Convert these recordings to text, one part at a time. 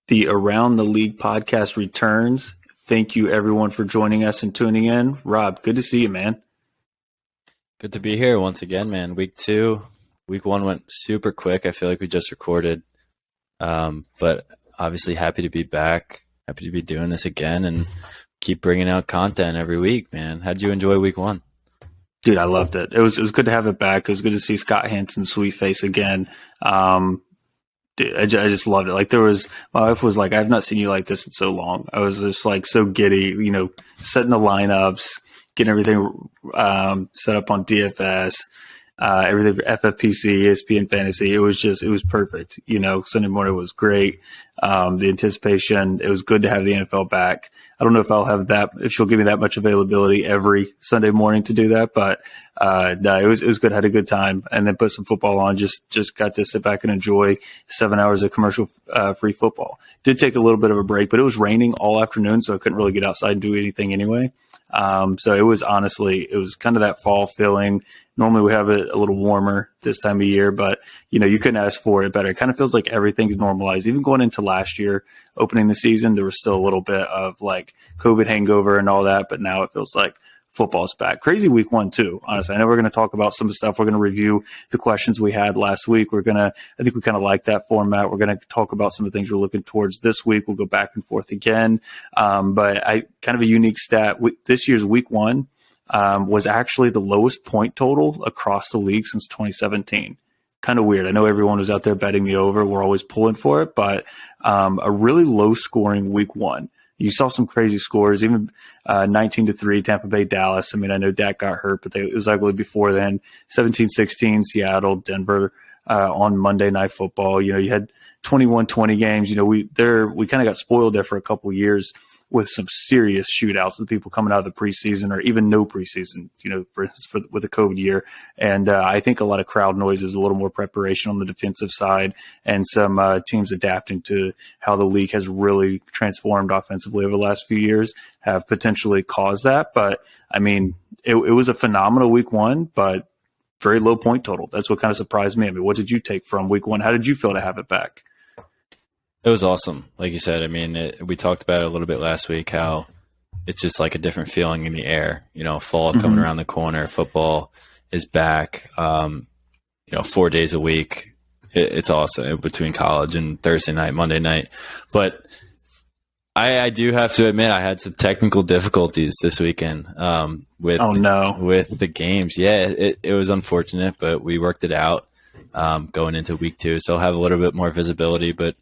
The Around the League podcast returns. Thank you, everyone, for joining us and tuning in. Rob, good to see you, man. Good to be here once again, man. Week 1 went super quick. I feel like we just recorded, but obviously happy to be back. Happy to be doing this again and keep bringing out content every week, man. How'd you enjoy week 1? Dude, I loved it. It was good to have it back. It was good to see Scott Hansen's sweet face again. Dude, I just loved it. Like my wife was like, I've not seen you like this in so long. I was just like so giddy, setting the lineups, getting everything set up on DFS, everything for FFPC, ESPN Fantasy. It was perfect. Sunday morning was great. The anticipation, it was good to have the NFL back. I don't know if I'll have that, if she'll give me that much availability every Sunday morning to do that, but no, it was good. I had a good time, and then put some football on. Just got to sit back and enjoy 7 hours of commercial free football. Did take a little bit of a break, but it was raining all afternoon, so I couldn't really get outside and do anything anyway. So it was kind of that fall feeling. Normally we have it a little warmer this time of year, but you couldn't ask for it better. It kind of feels like everything's normalized. Even going into last year, opening the season, there was still a little bit of like COVID hangover and all that, but now it feels like football's back. Crazy week 1 too, honestly. I know we're going to talk about some of the stuff. We're going to review the questions we had last week. I think we kind of like that format. We're going to talk about some of the things we're looking towards this week. We'll go back and forth again. But kind of a unique stat. This year's week 1 was actually the lowest point total across the league since 2017. Kind of weird. I know everyone was out there betting the over. We're always pulling for it, but a really low scoring week 1. You saw some crazy scores, even 19-3, Tampa Bay, Dallas. I mean, I know Dak got hurt, but it was ugly before then. 17-16, Seattle, Denver on Monday Night Football. You had 21-20 games. We kind of got spoiled there for a couple of years with some serious shootouts with people coming out of the preseason or even no preseason, for instance, with the COVID year. And I think a lot of crowd noise is a little more preparation on the defensive side and some teams adapting to how the league has really transformed offensively over the last few years have potentially caused that. But, I mean, it was a phenomenal week 1, but very low point total. That's what kind of surprised me. I mean, what did you take from week 1? How did you feel to have it back? It was awesome. Like you said, I mean, we talked about it a little bit last week, how it's just like a different feeling in the air. Fall coming around the corner, football is back, 4 days a week. It's awesome between college and Thursday night, Monday night. But I do have to admit, I had some technical difficulties this weekend with the games. Yeah, it was unfortunate, but we worked it out going into week 2. So I'll have a little bit more visibility, but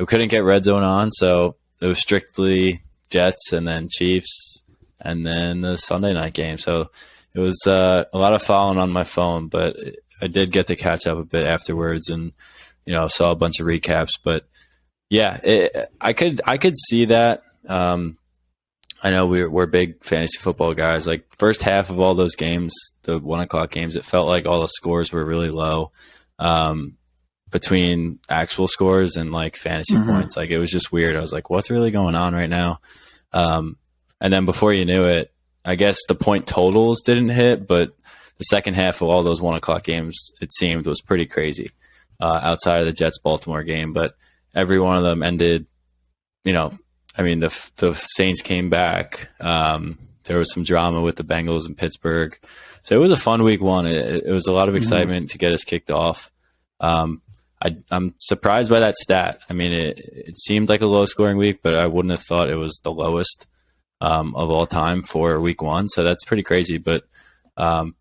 I couldn't get Red Zone on, so it was strictly Jets and then Chiefs and then the Sunday night game. So it was a lot of following on my phone, but I did get to catch up a bit afterwards and, saw a bunch of recaps. But, yeah, I could see that. I know we're big fantasy football guys. Like, first half of all those games, the 1 o'clock games, it felt like all the scores were really low. Between actual scores and like fantasy points. Like, it was just weird. I was like, what's really going on right now? And then before you knew it, I guess the point totals didn't hit, but the second half of all those 1 o'clock games, it seemed, was pretty crazy outside of the Jets-Baltimore game. But every one of them ended, the Saints came back. There was some drama with the Bengals in Pittsburgh. So it was a fun week 1. It was a lot of excitement to get us kicked off. I'm surprised by that stat. I mean, it seemed like a low-scoring week, but I wouldn't have thought it was the lowest of all time for week 1. So that's pretty crazy. But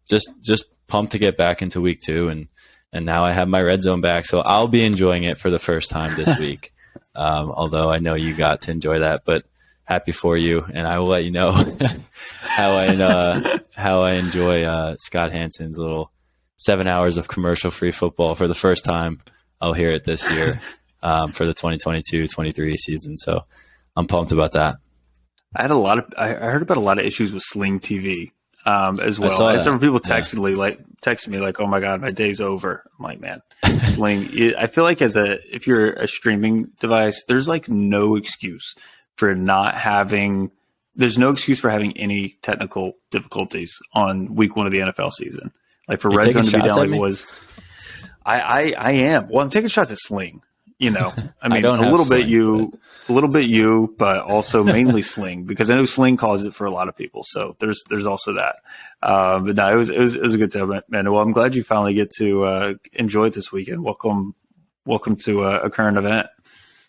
just pumped to get back into week 2, and now I have my Red Zone back, so I'll be enjoying it for the first time this week. Although I know you got to enjoy that, but happy for you, and I will let you know how I enjoy Scott Hansen's little 7 hours of commercial-free football for the first time. I'll hear it this year for the 2022-23 season. So I'm pumped about that. I heard about a lot of issues with Sling TV as well. And some people texted me like, "Oh my God, my day's over." I'm like, man, Sling. I feel like if you're a streaming device, there's like no excuse for not having. There's no excuse for having any technical difficulties on week 1 of the NFL season. Like for Red Zone to be down like it was. I am. Well, I'm taking shots at Sling. you know, I I mean, don't a have little bit Sling, you, a little bit you, but also mainly Sling, because I know Sling caused it for a lot of people. So there's also that. But no, it was a good time, man. Well, I'm glad you finally get to enjoy it this weekend. Welcome to a current event.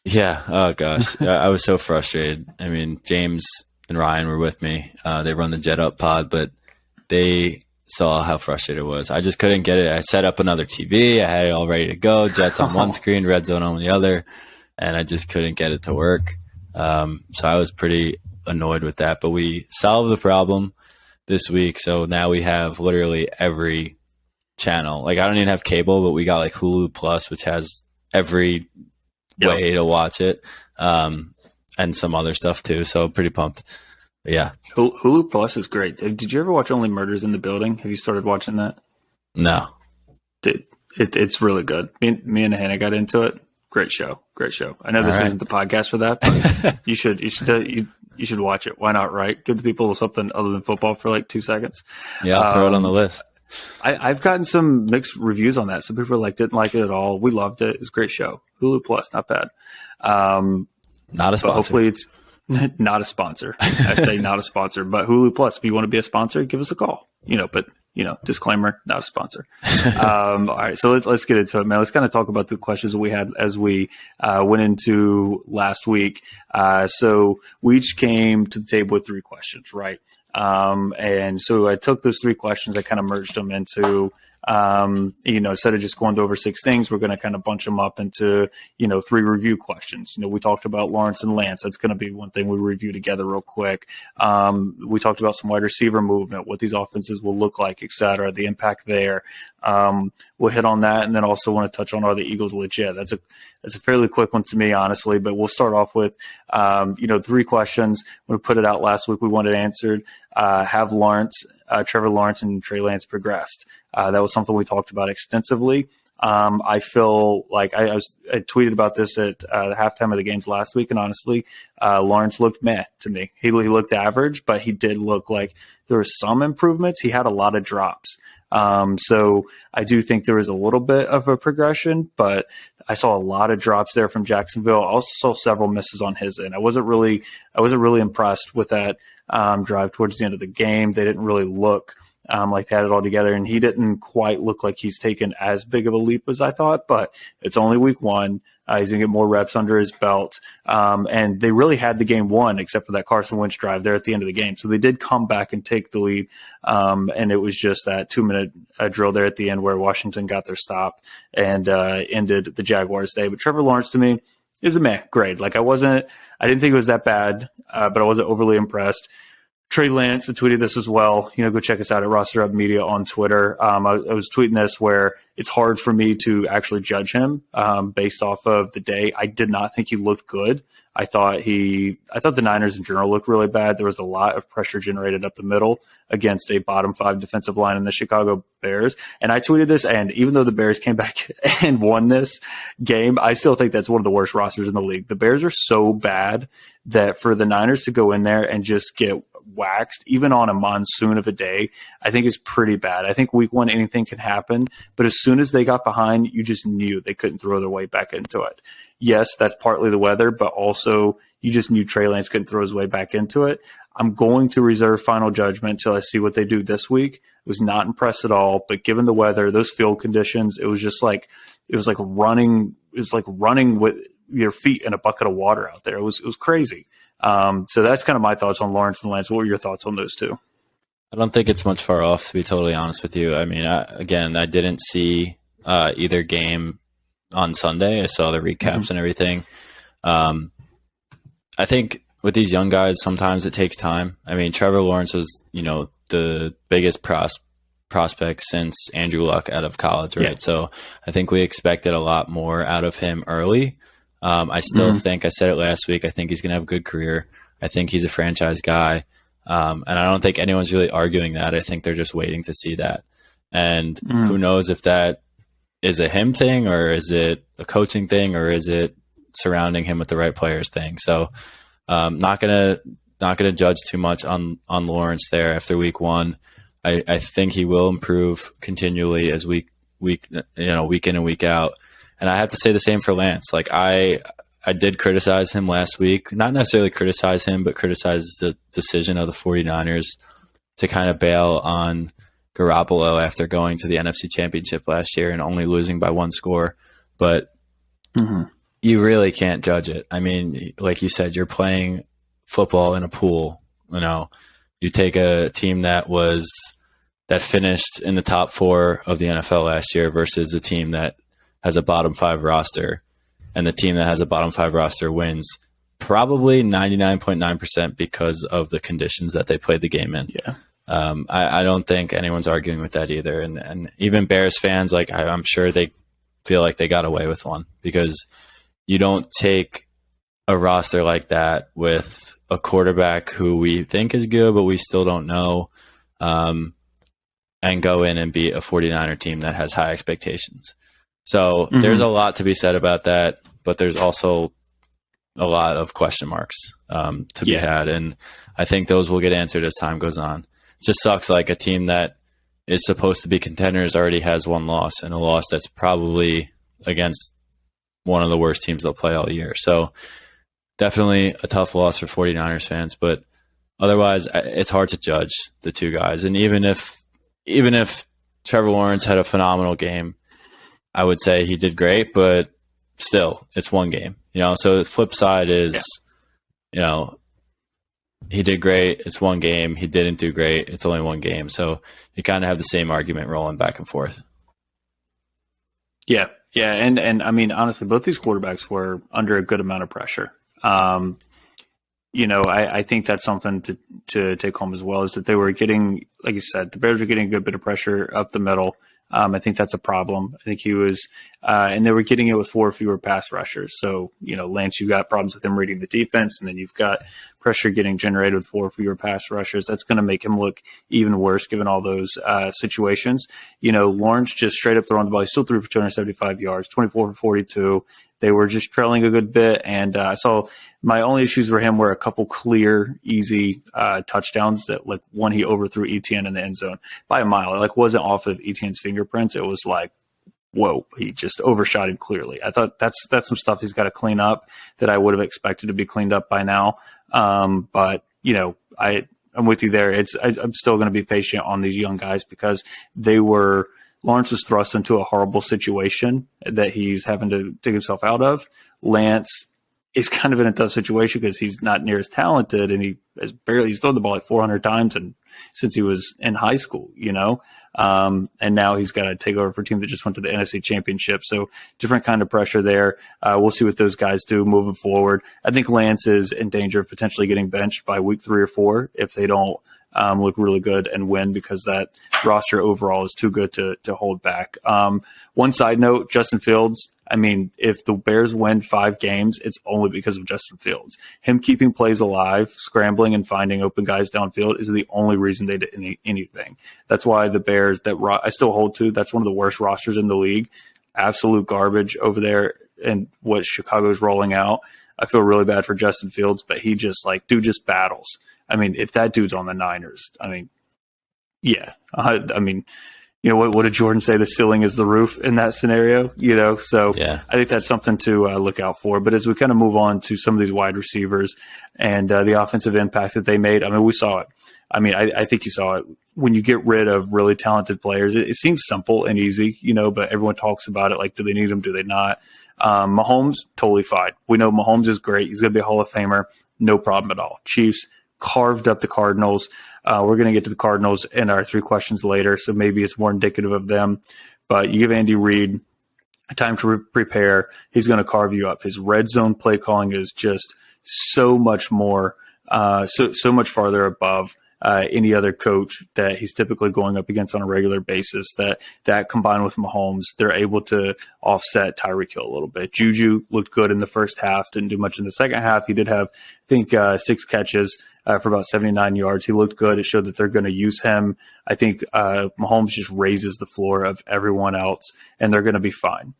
Yeah. Oh gosh, I was so frustrated. I mean, James and Ryan were with me. They run the Jet Up pod, but they saw how frustrated it was. I just couldn't get it. I set up another TV. I had it all ready to go. Jets on one screen, Red Zone on the other, and I just couldn't get it to work. So I was pretty annoyed with that. But we solved the problem this week. So now we have literally every channel. Like I don't even have cable, but we got like Hulu Plus, which has every way to watch it, and some other stuff too. So pretty pumped. But yeah. Hulu Plus is great. Did you ever watch Only Murders in the Building? Have you started watching that? No. Dude, it's really good. Me and Hannah got into it. Great show. I know this isn't the podcast for that, but you should watch it. Why not? Right? Give the people something other than football for like 2 seconds. Yeah, I'll throw it on the list. I've gotten some mixed reviews on that. Some people didn't like it at all. We loved it. It's a great show. Hulu Plus, not bad. Not a sponsor. Hopefully it's not a sponsor. Hashtag not a sponsor. But Hulu Plus, if you want to be a sponsor, give us a call. Disclaimer, not a sponsor. All right, so let's get into it, man. Let's kind of talk about the questions that we had as we went into last week. So we each came to the table with 3 questions, right? And so I took those 3 questions, I kind of merged them into, instead of just going over 6 things, we're going to kind of bunch them up into, 3 review questions. We talked about Lawrence and Lance. That's going to be one thing we review together real quick. We talked about some wide receiver movement, what these offenses will look like, et cetera, the impact there. We'll hit on that. And then also want to touch on, are the Eagles legit? That's a fairly quick one to me, honestly, but we'll start off with, 3 questions. When we put it out last week, we wanted answered, have Trevor Lawrence and Trey Lance progressed? That was something we talked about extensively. I feel like I tweeted about this at the halftime of the games last week, and honestly, Lawrence looked meh to me. He looked average, but he did look like there were some improvements. He had a lot of drops. So I do think there was a little bit of a progression, but I saw a lot of drops there from Jacksonville. I also saw several misses on his end. I wasn't really impressed with that drive towards the end of the game. They didn't really look like they had it all together, and he didn't quite look like he's taken as big of a leap as I thought, but it's only week 1. He's going to get more reps under his belt. And they really had the game won, except for that Carson Wentz drive there at the end of the game. So they did come back and take the lead. And it was just that 2-minute drill there at the end where Washington got their stop and ended the Jaguars' day. But Trevor Lawrence, to me, is a meh grade. Like I didn't think it was that bad, but I wasn't overly impressed. Trey Lance, I tweeted this as well. Go check us out at Roster Up Media on Twitter. I was tweeting this where it's hard for me to actually judge him based off of the day. I did not think he looked good. I thought the Niners in general looked really bad. There was a lot of pressure generated up the middle against a bottom 5 defensive line in the Chicago Bears. And I tweeted this, and even though the Bears came back and won this game, I still think that's one of the worst rosters in the league. The Bears are so bad that for the Niners to go in there and just get waxed, even on a monsoon of a day, I think is pretty bad. I think week 1, anything can happen, but as soon as they got behind, you just knew they couldn't throw their way back into it. Yes, that's partly the weather, but also you just knew Trey Lance couldn't throw his way back into it. I'm going to reserve final judgment until I see what they do this week. I was not impressed at all, but given the weather, those field conditions, it was like running with your feet in a bucket of water out there. It was crazy. So that's kind of my thoughts on Lawrence and Lance. What were your thoughts on those two? I don't think it's much far off, to be totally honest with you. I mean, I didn't see either game on Sunday. I saw the recaps and everything. I think with these young guys, sometimes it takes time. I mean, Trevor Lawrence was, the biggest prospect since Andrew Luck out of college, right? Yeah. So I think we expected a lot more out of him early. I still think, I said it last week, I think he's going to have a good career. I think he's a franchise guy. And I don't think anyone's really arguing that. I think they're just waiting to see that. And who knows if that is a him thing, or is it a coaching thing, or is it surrounding him with the right players thing? So not gonna judge too much on Lawrence there after week 1. I think he will improve continually as week in and week out. And I have to say the same for Lance. Like I did criticize him last week, not necessarily criticize him, but criticize the decision of the 49ers to kind of bail on Garoppolo after going to the NFC Championship last year and only losing by one score. But you really can't judge it. I mean, like you said, you're playing football in a pool. You know, you take a team that finished in the top 4 of the NFL last year versus a team that has a bottom 5 roster, and the team that has a bottom 5 roster wins probably 99.9% because of the conditions that they played the game in. Yeah. I don't think anyone's arguing with that either. And even Bears fans, like I'm sure they feel like they got away with one, because you don't take a roster like that with a quarterback who we think is good, but we still don't know, and go in and beat a 49er team that has high expectations. So there's a lot to be said about that, but there's also a lot of question marks to be had. And I think those will get answered as time goes on. It just sucks, like a team that is supposed to be contenders already has one loss, and a loss that's probably against one of the worst teams they'll play all year. So definitely a tough loss for 49ers fans, but otherwise it's hard to judge the two guys. And even if Trevor Lawrence had a phenomenal game, I would say he did great, but still it's one game, you know? So the flip side is, you know, he did great. It's one game. He didn't do great. It's only one game. So you kind of have the same argument rolling back and forth. Yeah. Yeah. And I mean, honestly, both these quarterbacks were under a good amount of pressure. You know, I think that's something to take home as well, is that they were getting, like you said, the Bears were getting a good bit of pressure up the middle. I think that's a problem. I think he was, and they were getting it with 4 fewer pass rushers. So, you know, Lance, you got problems with him reading the defense, and then you've got pressure getting generated with 4 fewer pass rushers. That's going to make him look even worse given all those situations. You know, Lawrence just straight up throwing the ball. He still threw for 275 yards, 24 for 42. They were just trailing a good bit. And I saw my only issues for him were a couple clear, easy touchdowns that, like, one, he overthrew Etienne in the end zone by a mile. It, like, wasn't off of Etienne's fingerprints. It was like, whoa, he just overshot him clearly. I thought that's some stuff he's got to clean up that I would have expected to be cleaned up by now. But, you know, I'm with you there. I'm still going to be patient on these young guys, because Lawrence was thrust into a horrible situation that he's having to dig himself out of. Lance is kind of in a tough situation because he's not near as talented, and he's thrown the ball like 400 times since he was in high school, you know? And now he's got to take over for a team that just went to the NFC Championship. So different kind of pressure there. We'll see what those guys do moving forward. I think Lance is in danger of potentially getting benched by week 3 or 4 if they don't look really good and win, because that roster overall is too good to hold back. One side note, Justin Fields, I mean, if the Bears win 5 games, it's only because of Justin Fields. Him keeping plays alive, scrambling and finding open guys downfield is the only reason they did anything. That's why the Bears, I still hold to, that's one of the worst rosters in the league. Absolute garbage over there, and what Chicago's rolling out. I feel really bad for Justin Fields, but he just just battles. I mean, if that dude's on the Niners, I mean, yeah. I mean, you know, what did Jordan say? The ceiling is the roof in that scenario, you know? So yeah. I think that's something to look out for. But as we kind of move on to some of these wide receivers and the offensive impact that they made, I mean, we saw it. I mean, I think you saw it. When you get rid of really talented players, it seems simple and easy, you know, but everyone talks about it like, do they need them? Do they not? Mahomes, totally fine. We know Mahomes is great. He's going to be a Hall of Famer. No problem at all. Chiefs carved up the Cardinals. We're going to get to the Cardinals in our 3 questions later, so maybe it's more indicative of them. But you give Andy Reid time to prepare, he's going to carve you up. His red zone play calling is just so much more, so much farther above any other coach that he's typically going up against on a regular basis. That combined with Mahomes, they're able to offset Tyreek Hill a little bit. Juju looked good in the first half, didn't do much in the second half. He did have, I think, 6 catches for about 79 yards. He looked good. It showed that they're going to use him. I think Mahomes just raises the floor of everyone else, and they're going to be fine.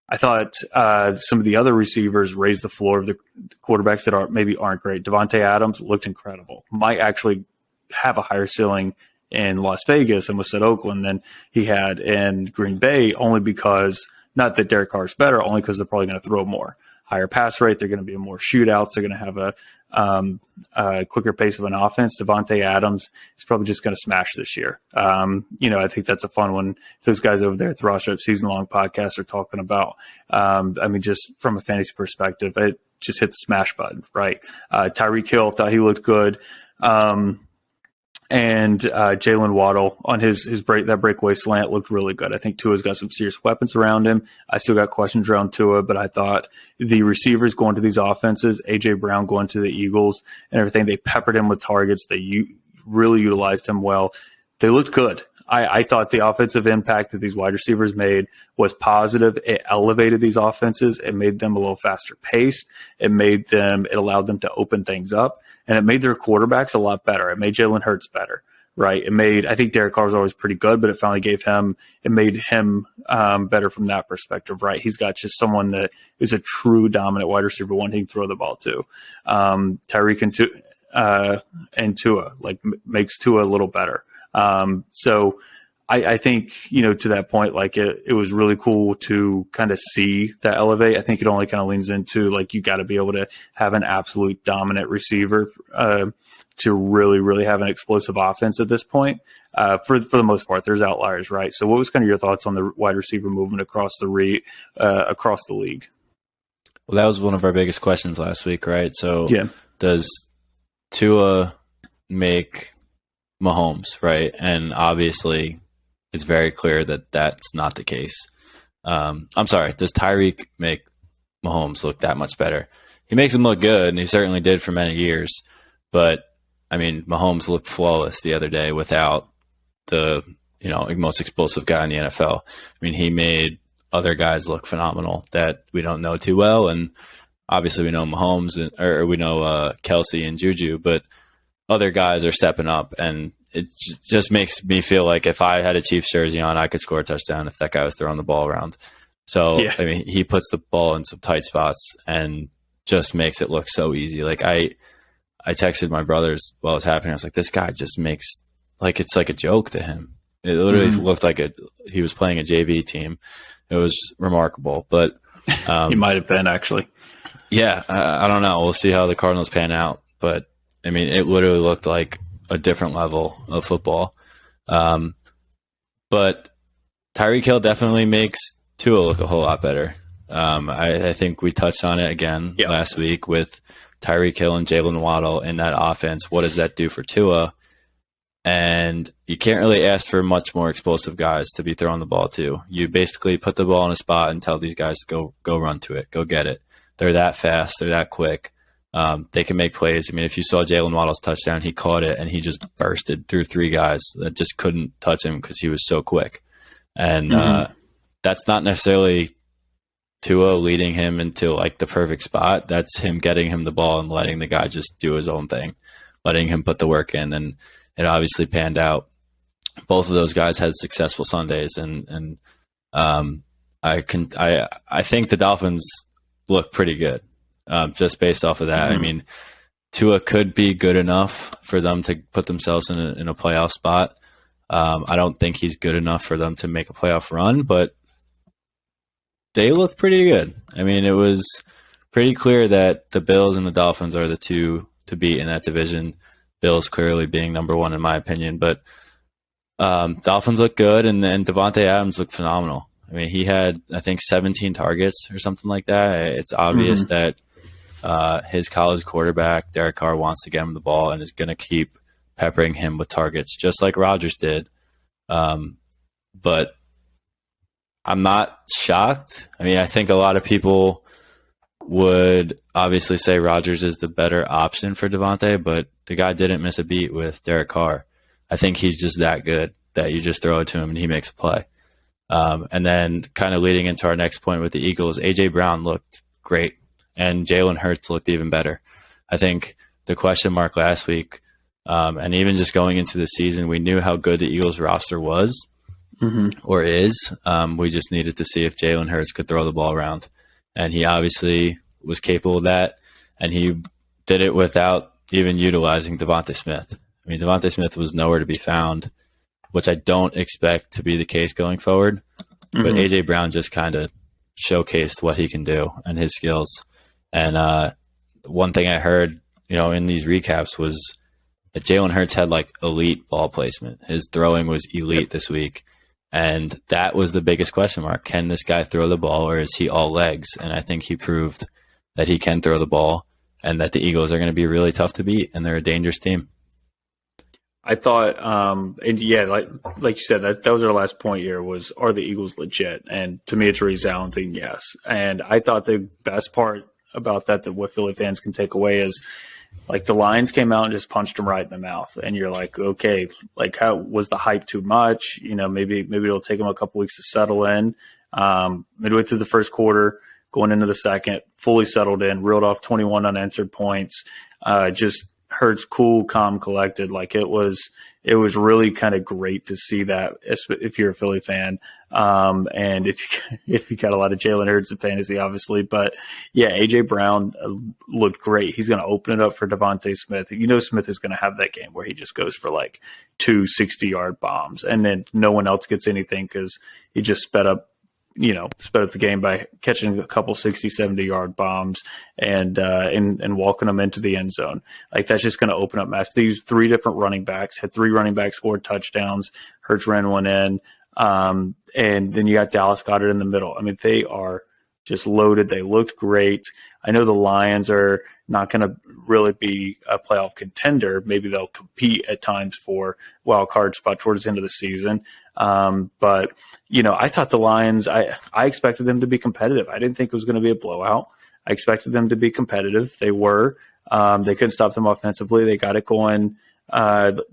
I thought some of the other receivers raised the floor of the quarterbacks that aren't great. Devontae Adams looked incredible. Might actually have a higher ceiling in Las Vegas and was at Oakland than he had in Green Bay, only because Not that Derek Carr is better, only because they're probably going to throw more. Higher pass rate, they're going to be in more shootouts. They're going to have a quicker pace of an offense. Devontae Adams is probably just going to smash this year. I think that's a fun one. Those guys over there at the Roster Up Season Long podcast are talking about. Just from a fantasy perspective, it just hit the smash button, right? Tyreek Hill, thought he looked good. And Jalen Waddle on his breakaway slant looked really good. I think Tua's got some serious weapons around him. I still got questions around Tua, but I thought the receivers going to these offenses, A.J. Brown going to the Eagles and everything, they peppered him with targets. They really utilized him well. They looked good. I thought the offensive impact that these wide receivers made was positive. It elevated these offenses. It made them a little faster paced. It allowed them to open things up, and it made their quarterbacks a lot better. It made Jalen Hurts better, right? I think Derek Carr was always pretty good, but it made him better from that perspective, right? He's got just someone that is a true dominant wide receiver, one he can throw the ball to. Tyreek and Tua, makes Tua a little better. So I think, to that point, it was really cool to kind of see that elevate. I think it only kind of leans into you got to be able to have an absolute dominant receiver, to really, really have an explosive offense at this point. For the most part, there's outliers, right? So what was kind of your thoughts on the wide receiver movement across the league? Well, that was one of our biggest questions last week, right? So yeah. Does Tua make Mahomes, right? And obviously it's very clear that that's not the case. I'm sorry, does Tyreek make Mahomes look that much better? He makes him look good, and he certainly did for many years, but Mahomes looked flawless the other day without the most explosive guy in the NFL. He made other guys look phenomenal that we don't know too well, and obviously we know Mahomes or we know Kelsey and Juju, but other guys are stepping up, and it just makes me feel like if I had a Chiefs jersey on, I could score a touchdown if that guy was throwing the ball around. So, yeah. He puts the ball in some tight spots and just makes it look so easy. I texted my brothers while it was happening. I was like, this guy just makes, it's like a joke to him. It literally looked like he was playing a JV team. It was remarkable, but he might have been, actually. Yeah, I don't know. We'll see how the Cardinals pan out, but it literally looked like a different level of football. But Tyreek Hill definitely makes Tua look a whole lot better. I think we touched on it again last week with Tyreek Hill and Jalen Waddle in that offense. What does that do for Tua? And you can't really ask for much more explosive guys to be throwing the ball to. You basically put the ball in a spot and tell these guys to go run to it, go get it. They're that fast. They're that quick. They can make plays. If you saw Jalen Waddle's touchdown, he caught it and he just bursted through three guys that just couldn't touch him because he was so quick. And that's not necessarily Tua leading him into the perfect spot. That's him getting him the ball and letting the guy just do his own thing, letting him put the work in. And it obviously panned out. Both of those guys had successful Sundays, and I think the Dolphins look pretty good. Just based off of that. Tua could be good enough for them to put themselves in a playoff spot. I don't think he's good enough for them to make a playoff run, but they looked pretty good. It was pretty clear that the Bills and the Dolphins are the two to beat in that division. Bills clearly being number one in my opinion, but Dolphins look good, and then Devontae Adams looked phenomenal. He had, I think, 17 targets or something like that. It's obvious that his college quarterback, Derek Carr, wants to get him the ball and is going to keep peppering him with targets, just like Rodgers did. But I'm not shocked. I think a lot of people would obviously say Rodgers is the better option for Devontae, but the guy didn't miss a beat with Derek Carr. I think he's just that good that you just throw it to him and he makes a play. And then kind of leading into our next point with the Eagles, A.J. Brown looked great, and Jalen Hurts looked even better. I think the question mark last week, and even just going into the season, we knew how good the Eagles roster was or is. We just needed to see if Jalen Hurts could throw the ball around. And he obviously was capable of that, and he did it without even utilizing Devontae Smith. Devontae Smith was nowhere to be found, which I don't expect to be the case going forward. But A.J. Brown just kind of showcased what he can do and his skills. And one thing I heard, in these recaps was that Jalen Hurts had like elite ball placement. His throwing was elite this week. And that was the biggest question mark. Can this guy throw the ball, or is he all legs? And I think he proved that he can throw the ball, and that the Eagles are going to be really tough to beat, and they're a dangerous team. I thought, and yeah, like you said, that was our last point here was, are the Eagles legit? And to me, it's a resounding yes. And I thought the best part about that what Philly fans can take away is, like, the Lions came out and just punched them right in the mouth. And you're like, okay, like, how was the hype too much? Maybe it'll take them a couple weeks to settle in. Midway through the first quarter, going into the second, fully settled in, reeled off 21 unanswered points. Just Hurts cool, calm, collected. Like, it was really kind of great to see that if you're a Philly fan. And if you got a lot of Jalen Hurts in fantasy, obviously, but yeah, AJ Brown looked great. He's going to open it up for Devontae Smith. Smith is going to have that game where he just goes for like 2 60-yard bombs, and then no one else gets anything because he just sped up the game by catching a couple 60, 70-yard bombs and walking them into the end zone. Like, that's just going to open up match. These 3 different running backs had 3 running backs scored touchdowns. Hurts ran one in. And then you got Dallas Goedert in the middle. I mean, they are just loaded. They looked great. I know the Lions are not going to really be a playoff contender. Maybe they'll compete at times for wild card spot towards the end of the season. But I thought the Lions, I expected them to be competitive. I didn't think it was going to be a blowout. I expected them to be competitive. They were. They couldn't stop them offensively. They got it going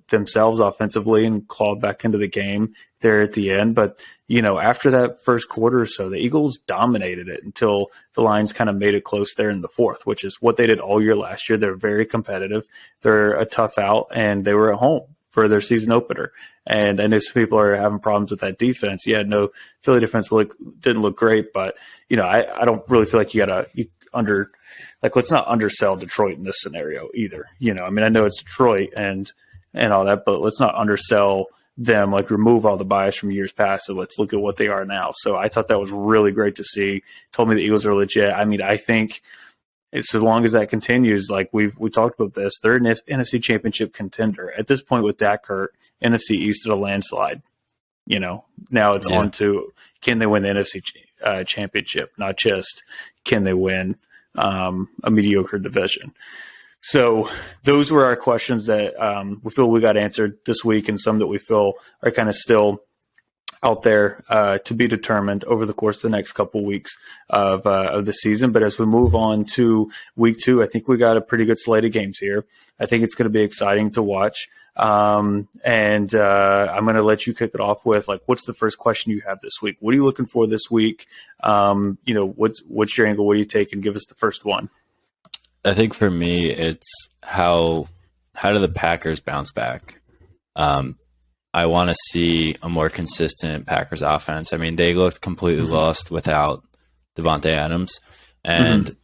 themselves offensively and clawed back into the game there at the end. But, after that first quarter or so, the Eagles dominated it until the Lions kind of made it close there in the fourth, which is what they did all year last year. They're very competitive. They're a tough out, and they were at home for their season opener. And I know some people are having problems with that defense. Yeah, no, Philly defense didn't look great, but I don't really feel like let's not undersell Detroit in this scenario either. I mean, I know it's Detroit and all that, but let's not undersell them, like remove all the bias from years past and let's look at what they are now. So I thought that was really great to see. Told me the Eagles are legit. I mean, I think as long as that continues, like we talked about this, they're an NFC Championship contender at this point with Dak Hurt. NFC East at a landslide. Now it's on to, can they win the NFC Championship, not just can they win a mediocre division. So those were our questions that we feel we got answered this week, and some that we feel are kind of still out there to be determined over the course of the next couple weeks of the season. But as we move on to week 2, I think we got a pretty good slate of games here. I think it's going to be exciting to watch. And I'm going to let you kick it off with, like, what's the first question you have this week? What are you looking for this week? What's your angle? What do you take? And give us the first one. I think for me, it's how do the Packers bounce back? I want to see a more consistent Packers offense. I mean, they looked completely lost without Devontae Adams. And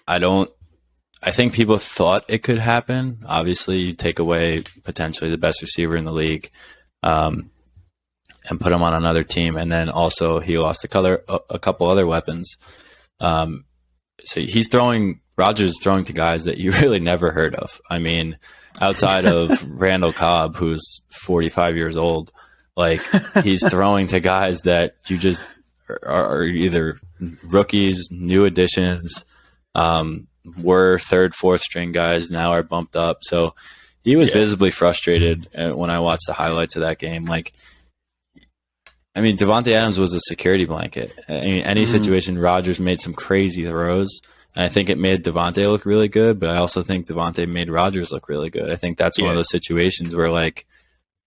I think people thought it could happen. Obviously, you take away potentially the best receiver in the league and put him on another team. And then also he lost a couple other weapons. So Rodgers is throwing to guys that you really never heard of. I mean, outside of Randall Cobb, who's 45 years old, like, he's throwing to guys that you just are either rookies, new additions, were 3rd, 4th string guys, now are bumped up. So he was visibly frustrated when I watched the highlights of that game. Like, I mean, Devontae Adams was a security blanket. I mean, any situation, Rodgers made some crazy throws. And I think it made Devontae look really good, but I also think Devontae made Rodgers look really good. I think that's one of those situations where, like,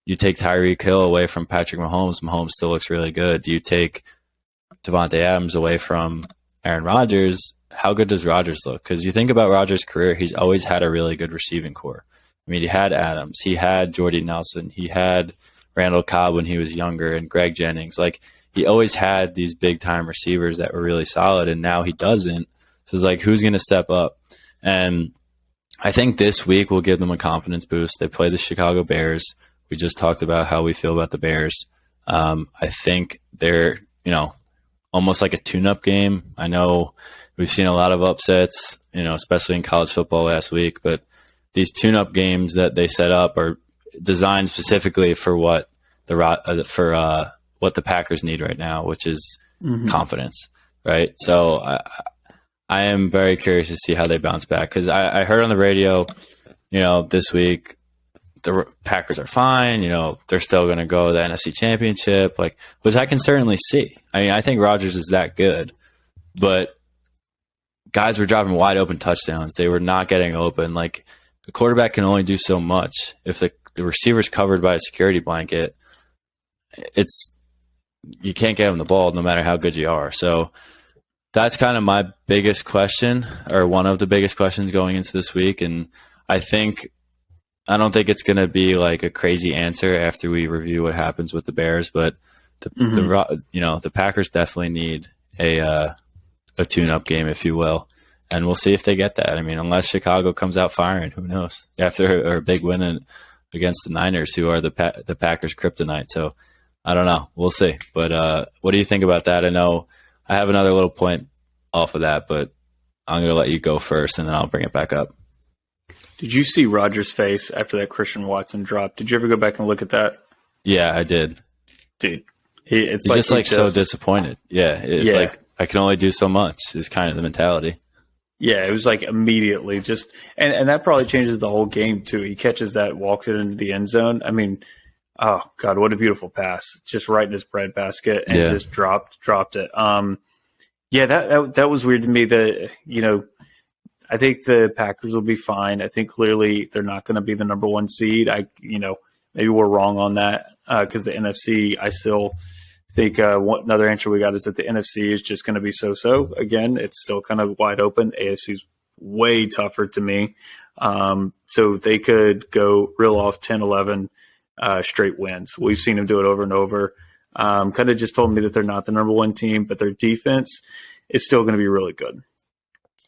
you take Tyreek Hill away from Patrick Mahomes, Mahomes still looks really good. Do you take Devontae Adams away from Aaron Rodgers? How good does Rodgers look? Because you think about Rodgers' career, he's always had a really good receiving core. I mean, he had Adams, he had Jordy Nelson, he had Randall Cobb when he was younger, and Greg Jennings. Like, he always had these big-time receivers that were really solid, and now he doesn't. So it's like, who's going to step up? And I think this week will give them a confidence boost. They play the Chicago Bears. We just talked about how we feel about the Bears. I think they're, almost like a tune-up game. I know we've seen a lot of upsets, especially in college football last week, but these tune-up games that they set up are designed specifically for what what the Packers need right now, which is confidence, right? So I am very curious to see how they bounce back, because I heard on the radio, this week, the Packers are fine. They're still going to go to the NFC Championship, which I can certainly see. I mean, I think Rodgers is that good, but guys were dropping wide open touchdowns. They were not getting open. Like, the quarterback can only do so much. If the receiver's covered by a security blanket, you can't get him the ball no matter how good you are. So that's kind of my biggest question, or one of the biggest questions going into this week. And I don't think it's going to be like a crazy answer after we review what happens with the Bears, but the Packers definitely need a tune-up game, if you will, and we'll see if they get that. I mean, unless Chicago comes out firing, who knows? After a big win against the Niners, who are the Packers' kryptonite. So I don't know. We'll see. But what do you think about that? I know I have another little point off of that, but I'm going to let you go first, and then I'll bring it back up. Did you see Rodgers' face after that Christian Watson drop? Did you ever go back and look at that? Yeah, I did. Dude, he's so disappointed. Yeah, it's like, I can only do so much is kind of the mentality. Yeah, it was like immediately just – and that probably changes the whole game too. He catches that, walks it into the end zone. I mean, oh, God, what a beautiful pass. Just right in his breadbasket and just dropped it. Yeah, that was weird to me that, I think the Packers will be fine. I think clearly they're not going to be the number one seed. Maybe we're wrong on that because the NFC, I still think another answer we got is that the NFC is just going to be so-so. Again, it's still kind of wide open. AFC's way tougher to me. So they could go reel off 10, 11 straight wins. We've seen them do it over and over. Kind of just told me that they're not the number one team, but their defense is still going to be really good.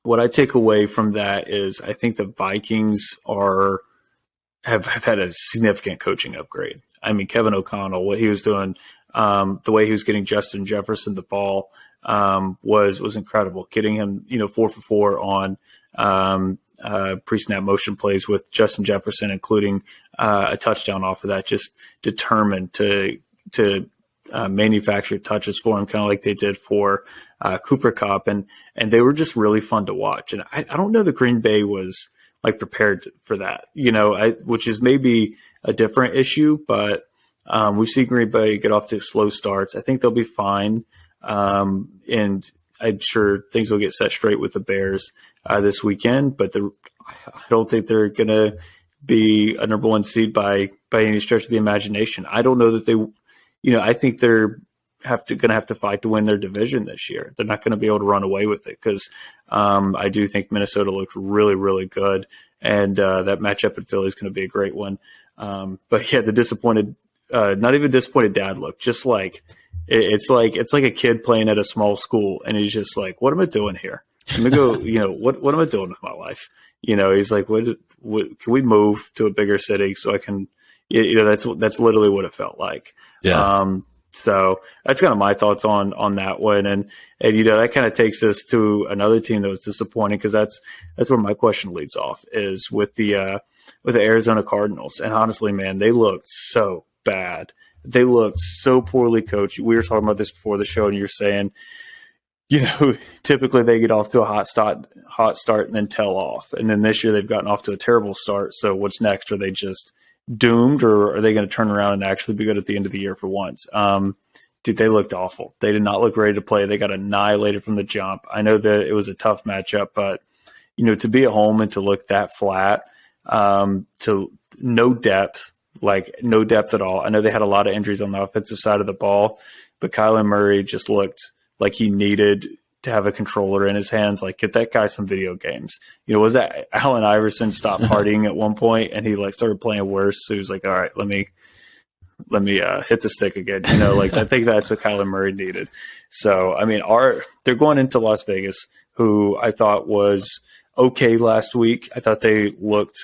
What I take away from that is I think the Vikings have had a significant coaching upgrade. I mean, Kevin O'Connell, what he was doing, the way he was getting Justin Jefferson the ball was incredible. Getting him, 4 for 4 on pre-snap motion plays with Justin Jefferson, including a touchdown off of that, just determined to manufacture touches for him, kind of like they did for Cooper Kupp, and they were just really fun to watch. And I don't know that Green Bay was like prepared for that, which is maybe a different issue, but we've seen Green Bay get off to slow starts. I think they'll be fine, and I'm sure things will get set straight with the Bears this weekend. But I don't think they're going to be a number one seed by any stretch of the imagination. I don't know that they. I think they're going to have to fight to win their division this year. They're not going to be able to run away with it because I do think Minnesota looked really, really good, and that matchup in Philly is going to be a great one. But yeah, the disappointed, not even disappointed dad look, just like it's like a kid playing at a small school, and he's just like, "What am I doing here? Let me go. What am I doing with my life?" He's like, "What? Can we move to a bigger city so I can?" That's literally what it felt like. Yeah. So that's kind of my thoughts on that one. And that kind of takes us to another team that was disappointing, because that's where my question leads off, is with the Arizona Cardinals. And honestly, man, they looked so bad. They looked so poorly coached. We were talking about this before the show, and you're saying, typically they get off to a hot start and then tail off. And then this year they've gotten off to a terrible start. So what's next? Are they just doomed, or are they going to turn around and actually be good at the end of the year for once? Dude, they looked awful. They did not look ready to play. They got annihilated from the jump. I know that it was a tough matchup, but to be at home and to look that flat, to no depth at all. I know they had a lot of injuries on the offensive side of the ball, but Kyler Murray just looked like he needed to have a controller in his hands. Like, get that guy some video games. Was that Allen Iverson stopped partying at one point and he started playing worse? So he was like, all right, let me hit the stick again. I think that's what Kyler Murray needed. So, I mean, they're going into Las Vegas, who I thought was okay last week. I thought they looked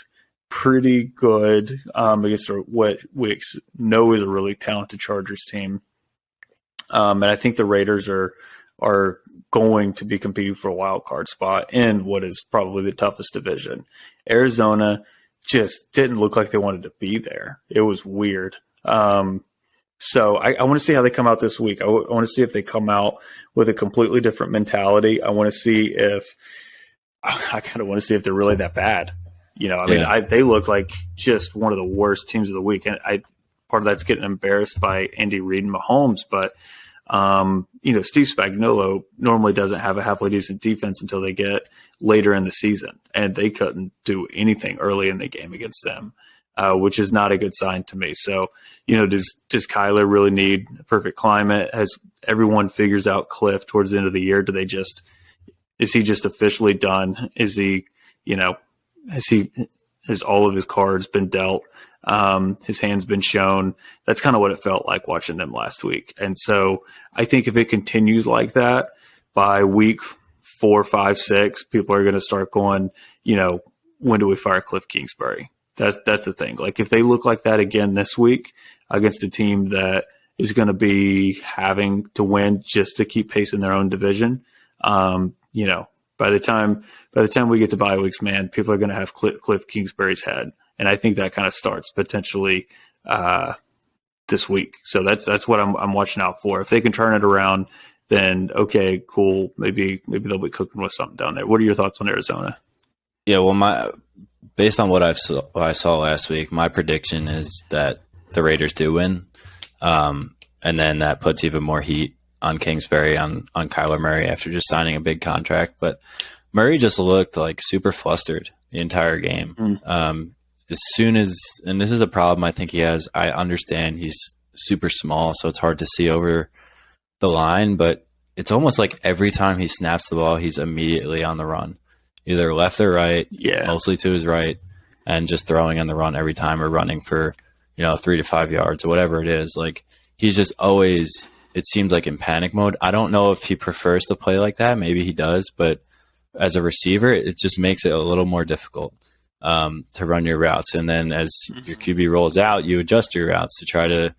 pretty good against what we know is a really talented Chargers team. And I think the Raiders are are going to be competing for a wild card spot in what is probably the toughest division. Arizona just didn't look like they wanted to be there. It was weird. So I want to see how they come out this week. I want to see if they come out with a completely different mentality. I want to see if I kind of want to see if they're really that bad. They look like just one of the worst teams of the week. And part of that's getting embarrassed by Andy Reid and Mahomes. But, Steve Spagnuolo normally doesn't have a halfway decent defense until they get later in the season. And they couldn't do anything early in the game against them. Which is not a good sign to me. So, does Kyler really need a perfect climate? Has everyone figures out Cliff towards the end of the year? Is he just officially done? Is he, has all of his cards been dealt? His hand's been shown? That's kind of what it felt like watching them last week. And so I think if it continues like that by week 4, 5, 6, people are going to start going, when do we fire Cliff Kingsbury? That's the thing. Like if they look like that again this week against a team that is going to be having to win just to keep pace in their own division, by the time we get to bye weeks, man, people are going to have Cliff Kingsbury's head, and I think that kind of starts potentially this week. So that's what I'm watching out for. If they can turn it around, then okay, cool. Maybe they'll be cooking with something down there. What are your thoughts on Arizona? Yeah, well, based on what I saw last week, my prediction is that the Raiders do win, and then that puts even more heat on Kingsbury, on Kyler Murray after just signing a big contract. But Murray just looked like super flustered the entire game. As soon as, and this is a problem I think he has, I understand he's super small, so it's hard to see over the line, but it's almost like every time he snaps the ball, he's immediately on the run. Either left or right, mostly to his right, and just throwing on the run every time or running for, 3 to 5 yards or whatever it is. Like he's just always, it seems like in panic mode. I don't know if he prefers to play like that. Maybe he does, but as a receiver, it just makes it a little more difficult to run your routes. And then as your QB rolls out, you adjust your routes to try to,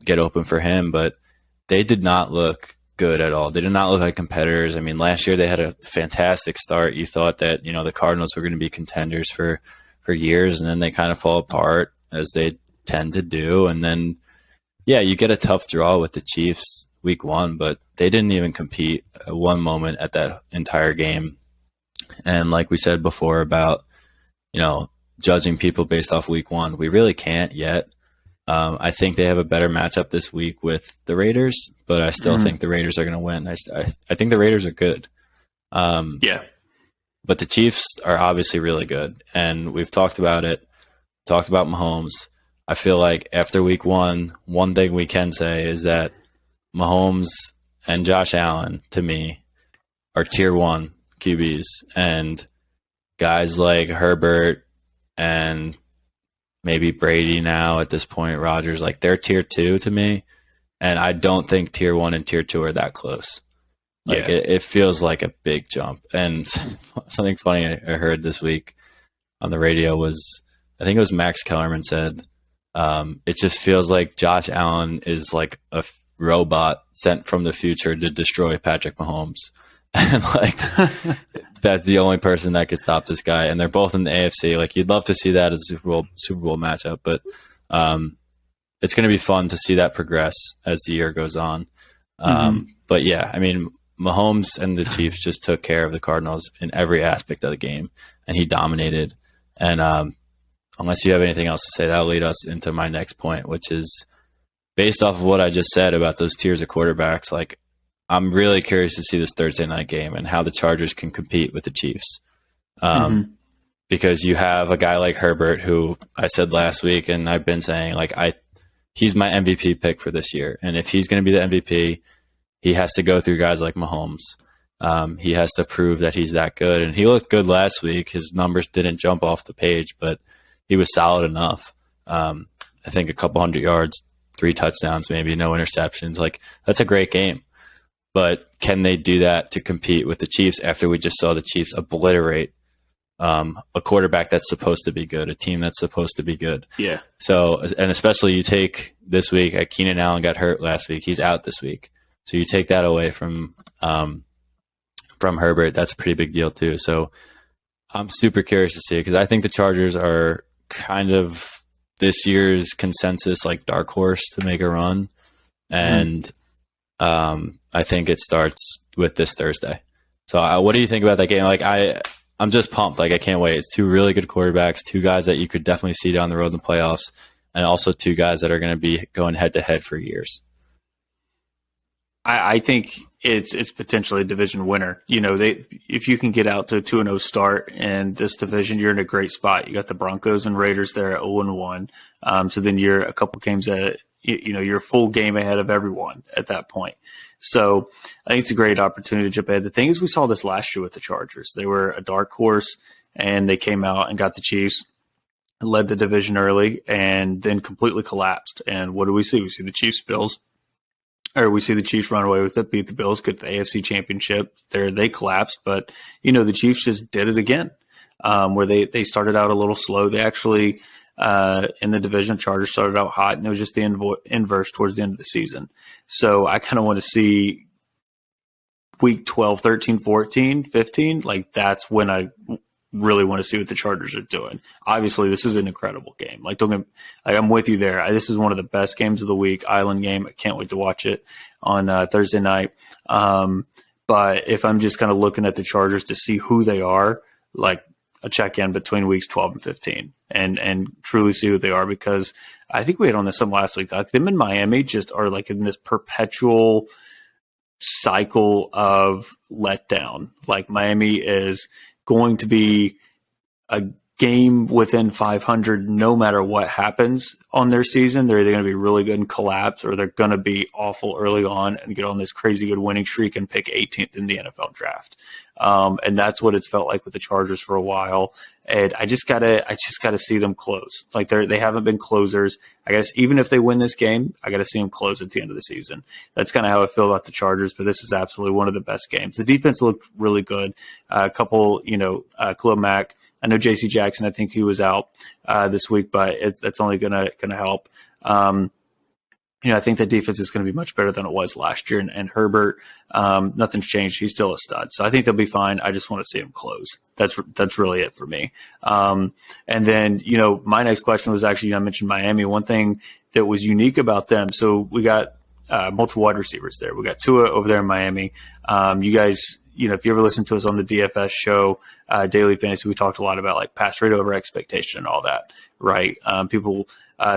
get open for him. But they did not look good at all. They did not look like competitors. I mean, last year they had a fantastic start. You thought that, the Cardinals were going to be contenders for years, and then they kind of fall apart as they tend to do. And then, you get a tough draw with the Chiefs week 1, but they didn't even compete at one moment at that entire game. And like we said before about, judging people based off week 1, we really can't yet. I think they have a better matchup this week with the Raiders, but I still think the Raiders are going to win. I think the Raiders are good. But the Chiefs are obviously really good, and we've talked about it, talked about Mahomes. I feel like after week 1, one thing we can say is that Mahomes and Josh Allen, to me, are tier 1 QBs, and guys like Herbert and maybe Brady now at this point, Rodgers, like they're tier 2 to me. And I don't think tier 1 and tier 2 are that close. Like it feels like a big jump. And something funny I heard this week on the radio was, I think it was Max Kellerman said, it just feels like Josh Allen is like a robot sent from the future to destroy Patrick Mahomes. And like that's the only person that could stop this guy. And they're both in the AFC. Like you'd love to see that as a Super Bowl matchup, but it's going to be fun to see that progress as the year goes on. But yeah, I mean, Mahomes and the Chiefs just took care of the Cardinals in every aspect of the game, and he dominated. And unless you have anything else to say, that'll lead us into my next point, which is based off of what I just said about those tiers of quarterbacks. Like, I'm really curious to see this Thursday night game and how the Chargers can compete with the Chiefs. Because you have a guy like Herbert, who I said last week, and I've been saying, like, he's my MVP pick for this year. And if he's going to be the MVP, he has to go through guys like Mahomes. He has to prove that he's that good. And he looked good last week. His numbers didn't jump off the page, but he was solid enough. I think a couple 100 yards, 3 touchdowns, maybe no interceptions. Like, that's a great game. But can they do that to compete with the Chiefs after we just saw the Chiefs obliterate a quarterback that's supposed to be good, a team that's supposed to be good? Yeah. So, and especially you take this week, Keenan Allen got hurt last week. He's out this week. So you take that away from Herbert, that's a pretty big deal too. So I'm super curious to see, because I think the Chargers are kind of this year's consensus like dark horse to make a run, and I think it starts with this Thursday. So what do you think about that game? Like I'm just pumped. Like I can't wait. It's two really good quarterbacks, two guys that you could definitely see down the road in the playoffs, and also two guys that are going to be going head to head for years. I think it's potentially a division winner. You know, if you can get out to a 2-0 start in this division, you're in a great spot. You got the Broncos and Raiders there at 0-1. So then you're a couple games at, you're a full game ahead of everyone at that point. So I think it's a great opportunity to jump ahead. The thing is, we saw this last year with the Chargers. They were a dark horse, and they came out and got the Chiefs, led the division early, and then completely collapsed. And what do we see? We see the Chiefs run away with it, beat the Bills, get the AFC Championship. They collapsed, but the Chiefs just did it again, where they started out a little slow. They actually in the division, Chargers started out hot, and it was just the inverse towards the end of the season. So I kind of want to see week 12, 13, 14, 15. Like that's when I really want to see what the Chargers are doing. Obviously, this is an incredible game. I'm with you there. This is one of the best games of the week, Island game. I can't wait to watch it on Thursday night. But if I'm just kind of looking at the Chargers to see who they are, like a check-in between weeks 12 and 15 and truly see who they are, because I think we had on this some last week. Like them in Miami just are like in this perpetual cycle of letdown. Like Miami is going to be a game within 500 no matter what happens on their season. They're either going to be really good and collapse, or they're going to be awful early on and get on this crazy good winning streak and pick 18th in the NFL draft. And that's what it's felt like with the Chargers for a while. And I just gotta see them close. Like they haven't been closers. I guess even if they win this game, I gotta see them close at the end of the season. That's kind of how I feel about the Chargers. But this is absolutely one of the best games. The defense looked really good. A couple, Khalil Mack. I know J.C. Jackson. I think he was out this week, but that's only gonna help. I think the defense is going to be much better than it was last year. And Herbert, nothing's changed. He's still a stud. So I think they'll be fine. I just want to see him close. That's really it for me. And then, my next question was actually, I mentioned Miami. One thing that was unique about them. So we got multiple wide receivers there. We got Tua over there in Miami. You guys, if you ever listen to us on the DFS show, Daily Fantasy, we talked a lot about like pass rate over expectation and all that, right? People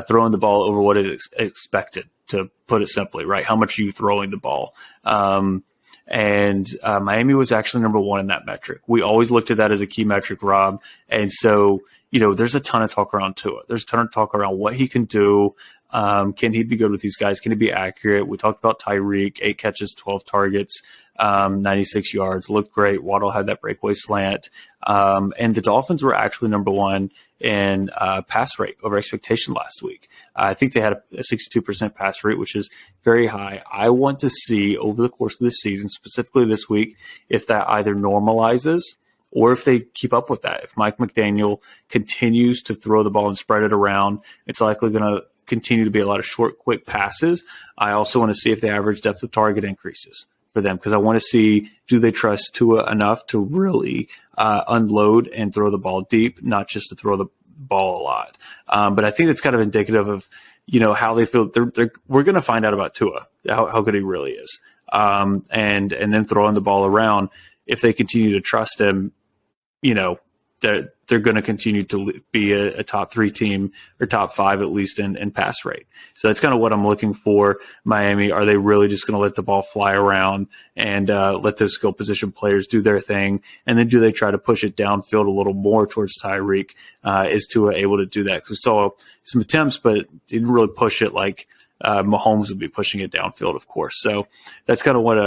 throwing the ball over what is expected, to put it simply, right? How much are you throwing the ball? And Miami was actually number one in that metric. We always looked at that as a key metric, Rob. And so, there's a ton of talk around Tua. There's a ton of talk around what he can do. Can he be good with these guys? Can he be accurate? We talked about Tyreek, 8 catches, 12 targets, 96 yards, looked great. Waddle had that breakaway slant. And the Dolphins were actually number one in pass rate over expectation last week. I think they had a 62% pass rate, which is very high. I want to see over the course of this season, specifically this week, if that either normalizes or if they keep up with that. If Mike McDaniel continues to throw the ball and spread it around, it's likely going to continue to be a lot of short, quick passes. I also want to see if the average depth of target increases for them, because I want to see, do they trust Tua enough to really unload and throw the ball deep, not just to throw the ball a lot. But I think that's kind of indicative of, how they feel. We're going to find out about Tua, how good he really is. And then throwing the ball around, if they continue to trust him, they're going to continue to be a top 3 team, or top 5 at least in pass rate. So that's kind of what I'm looking for. Miami, are they really just going to let the ball fly around and let those skill position players do their thing? And then do they try to push it downfield a little more towards Tyreek? Is Tua able to do that? Because we saw some attempts, but didn't really push it like Mahomes would be pushing it downfield, of course. So that's kind of what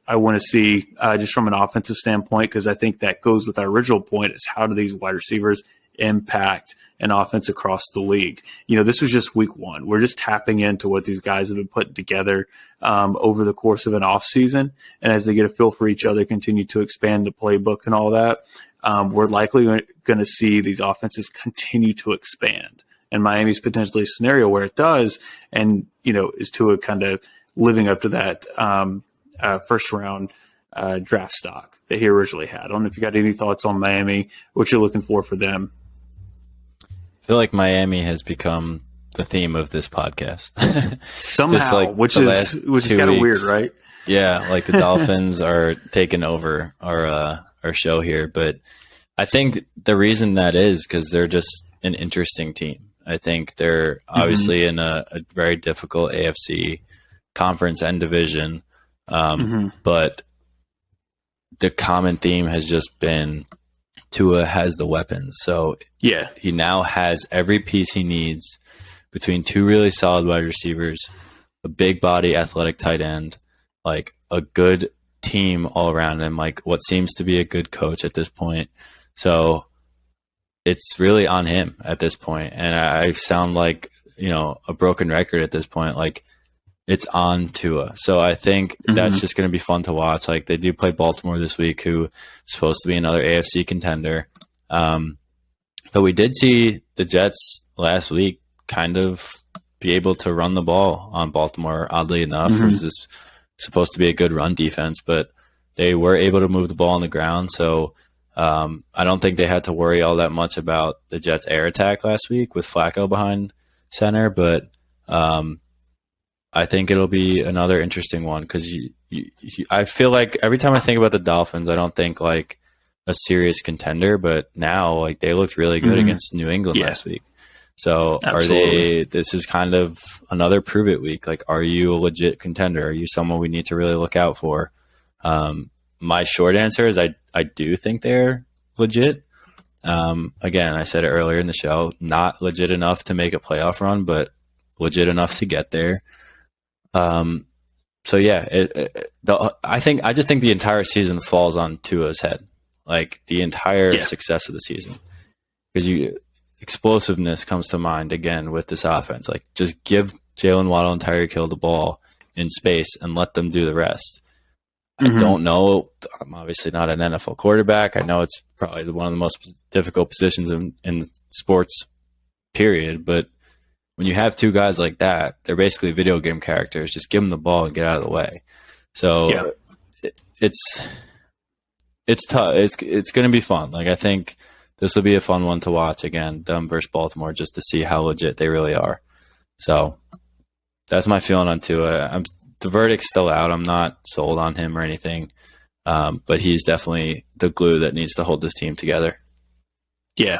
I want to see just from an offensive standpoint, because I think that goes with our original point, is how do these wide receivers impact an offense across the league? This was just week 1. We're just tapping into what these guys have been putting together over the course of an offseason. And as they get a feel for each other, continue to expand the playbook and all that, we're likely going to see these offenses continue to expand. And Miami's potentially a scenario where it does, and, is Tua kind of living up to that first round draft stock that he originally had. I don't know if you got any thoughts on Miami, what you're looking for them. I feel like Miami has become the theme of this podcast. Somehow, like which is kind of weird, right? Yeah, like the Dolphins are taking over our show here, but I think the reason that is because they're just an interesting team. I think they're obviously in a very difficult AFC conference and division, but the common theme has just been Tua has the weapons. So yeah, he now has every piece he needs between two really solid wide receivers, a big body athletic tight end, like a good team all around him, like what seems to be a good coach at this point. So it's really on him at this point. And I sound like, a broken record at this point. Like it's on Tua. So I think that's just going to be fun to watch. Like they do play Baltimore this week, who is supposed to be another AFC contender. But we did see the Jets last week kind of be able to run the ball on Baltimore, oddly enough. It was just supposed to be a good run defense, but they were able to move the ball on the ground. So I don't think they had to worry all that much about the Jets' air attack last week with Flacco behind center. But I think it'll be another interesting one because I feel like every time I think about the Dolphins, I don't think like a serious contender, but now like they looked really good against New England last week. So Absolutely. this is kind of another prove it week. Like, are you a legit contender? Are you someone we need to really look out for? My short answer is I do think they're legit. Again, I said it earlier in the show, not legit enough to make a playoff run, but legit enough to get there. So yeah, I just think the entire season falls on Tua's head, like the entire success of the season, because explosiveness comes to mind again with this offense. Like just give Jalen Waddle and Tyreek Hill the ball in space and let them do the rest. I don't know. I'm obviously not an NFL quarterback. I know it's probably one of the most difficult positions in sports, period. But when you have two guys like that, they're basically video game characters. Just give them the ball and get out of the way. So it's tough. It's going to be fun. Like I think this will be a fun one to watch again, them versus Baltimore, just to see how legit they really are. So that's my feeling on Tua. The verdict's still out. I'm not sold on him or anything, but he's definitely the glue that needs to hold this team together. Yeah,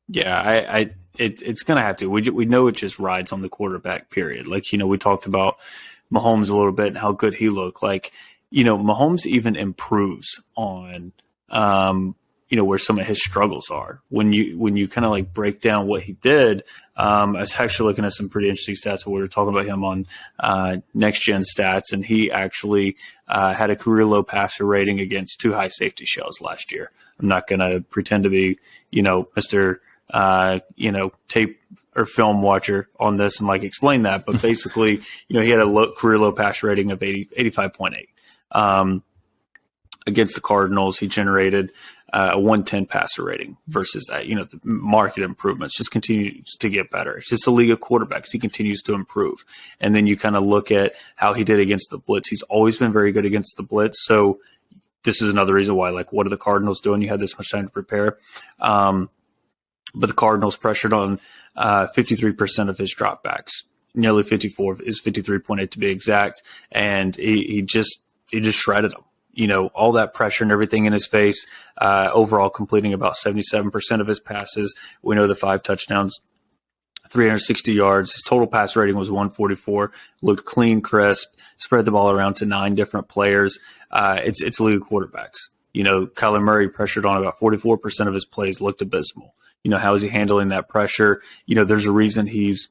it's going to have to. We know it just rides on the quarterback. Period. Like we talked about Mahomes a little bit and how good he looked. Like Mahomes even improves on where some of his struggles are when you kind of like break down what he did. I was actually looking at some pretty interesting stats. We were talking about him on Next Gen Stats, and he actually had a career low passer rating against two high safety shells last year. I'm not going to pretend to be, Mr. Tape or film watcher on this and like explain that, but basically, he had a career low passer rating of 85.8. Against the Cardinals, he generated a 110 passer rating versus that. The market improvements just continues to get better. It's just a league of quarterbacks. He continues to improve. And then you kind of look at how he did against the blitz. He's always been very good against the blitz. So this is another reason why, like, what are the Cardinals doing? You had this much time to prepare. But the Cardinals pressured on 53% of his dropbacks. Nearly 54 is 53.8 to be exact. And he just shredded them. All that pressure and everything in his face, overall completing about 77% of his passes. We know the 5 touchdowns, 360 yards. His total pass rating was 144, looked clean, crisp, spread the ball around to 9 different players. It's league quarterbacks. Kyler Murray pressured on about 44% of his plays, looked abysmal. How is he handling that pressure? There's a reason he's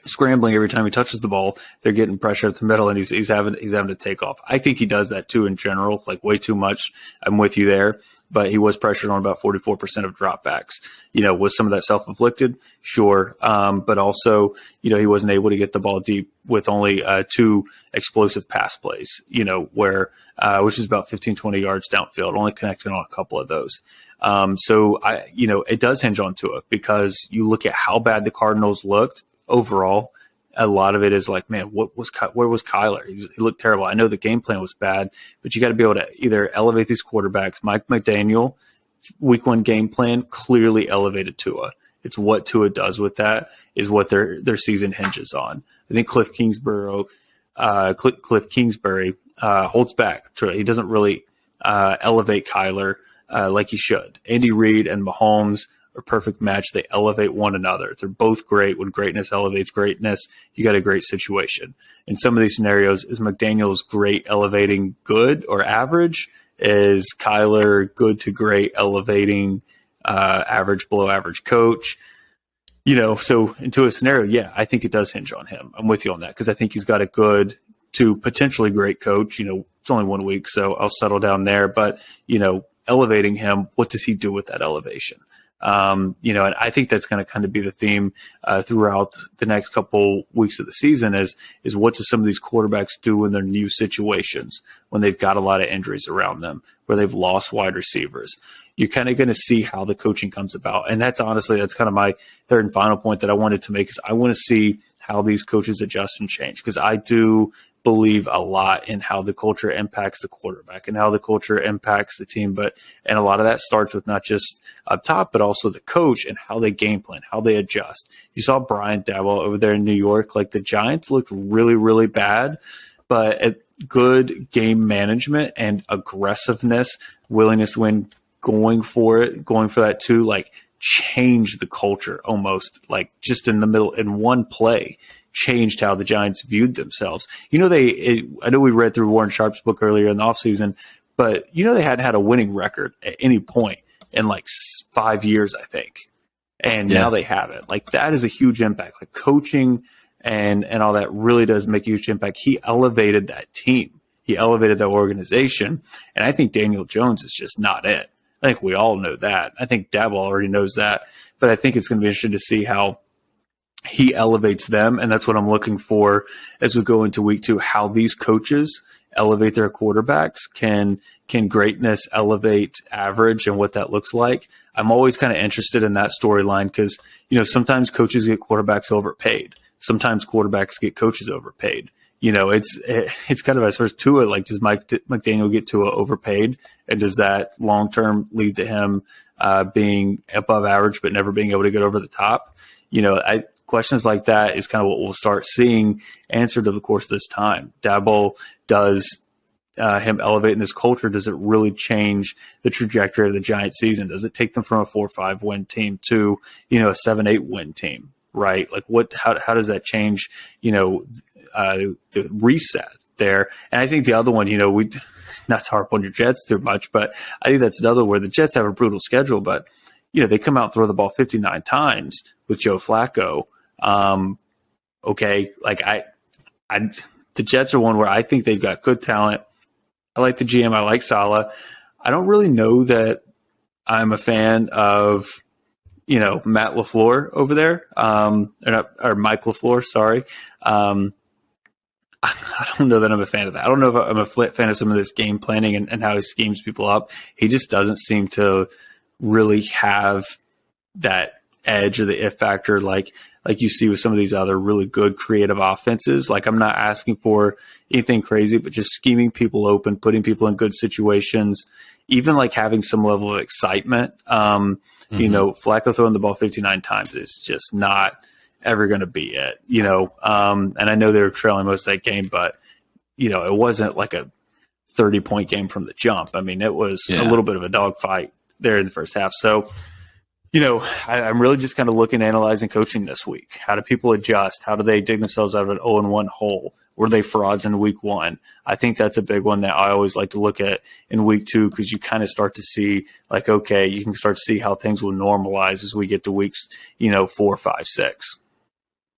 scrambling every time he touches the ball. They're getting pressure at the middle, and he's having to take off. I think he does that too in general, like way too much. I'm with you there, but he was pressured on about 44% of dropbacks. Was some of that self-inflicted? Sure, but also he wasn't able to get the ball deep with only 2 explosive pass plays. Where which is about 15, 20 yards downfield, only connected on a couple of those. So it does hinge on Tua because you look at how bad the Cardinals looked overall, a lot of it is like, man, where was Kyler? He looked terrible. I know the game plan was bad, but you got to be able to either elevate these quarterbacks. Mike McDaniel, week 1 game plan clearly elevated Tua. It's what Tua does with that is what their season hinges on. I think Cliff Kingsbury holds back. He doesn't really elevate Kyler like he should. Andy Reid and Mahomes are a perfect match. They elevate one another. They're both great. When greatness elevates greatness, you got a great situation. In some of these scenarios, is McDaniel's great elevating good or average? Is Kyler good to great elevating average below average coach? So into a scenario, yeah, I think it does hinge on him. I'm with you on that because I think he's got a good to potentially great coach. It's only 1 week, so I'll settle down there. But, elevating him, what does he do with that elevation? And I think that's going to kind of be the theme throughout the next couple weeks of the season is what do some of these quarterbacks do in their new situations when they've got a lot of injuries around them, where they've lost wide receivers. You're kind of going to see how the coaching comes about. And that's kind of my third and final point that I wanted to make is I want to see how these coaches adjust and change because I do believe a lot in how the culture impacts the quarterback and how the culture impacts the team. And a lot of that starts with not just up top, but also the coach and how they game plan, how they adjust. You saw Brian Daboll over there in New York. Like the Giants looked really, really bad, but good game management and aggressiveness, willingness to win, going for that too, like change the culture almost like just in the middle in one play. Changed how the Giants viewed themselves. I know we read through Warren Sharp's book earlier in the offseason, but they hadn't had a winning record at any point in like 5 years, I think. And now they have it. Like that is a huge impact. Like coaching and all that really does make a huge impact. He elevated that team. He elevated that organization. And I think Daniel Jones is just not it. I think we all know that. I think Daboll already knows that. But I think it's going to be interesting to see how he elevates them, and that's what I'm looking for as we go into week 2, how these coaches elevate their quarterbacks. Can greatness elevate average and what that looks like? I'm always kind of interested in that storyline because, sometimes coaches get quarterbacks overpaid. Sometimes quarterbacks get coaches overpaid. It's kind of as far as Tua, like does Mike McDaniel get Tua overpaid? And does that long-term lead to him being above average but never being able to get over the top? Questions like that is kind of what we'll start seeing answered over the course of this time. Daboll, does him elevating this culture, does it really change the trajectory of the Giants season? Does it take them from a 4-5 win team to, a 7-8 win team, right? Like how does that change, the reset there? And I think the other one, not to harp on your Jets too much, but I think that's another where the Jets have a brutal schedule, but they come out and throw the ball 59 times with Joe Flacco. Okay, like the Jets are one where I think they've got good talent. I like the GM. I like Saleh. I don't really know that I'm a fan of, Matt LaFleur over there, or Mike LaFleur. Sorry. I don't know that I'm a fan of that. I don't know if I'm a fan of some of this game planning and how he schemes people up. He just doesn't seem to really have that edge or the if factor like you see with some of these other really good creative offenses. Like I'm not asking for anything crazy, but just scheming people open, putting people in good situations, even like having some level of excitement. Flacco throwing the ball 59 times is just not ever going to be it, and I know they were trailing most of that game, but it wasn't like a 30-point game from the jump. I mean, it was a little bit of a dogfight there in the first half. So, I'm really just kind of looking, analyzing coaching this week. How do people adjust? How do they dig themselves out of an 0-1 hole? Were they frauds in week 1? I think that's a big one that I always like to look at in week 2 because you kind of start to see like, okay, you can start to see how things will normalize as we get to weeks, 4, 5, 6.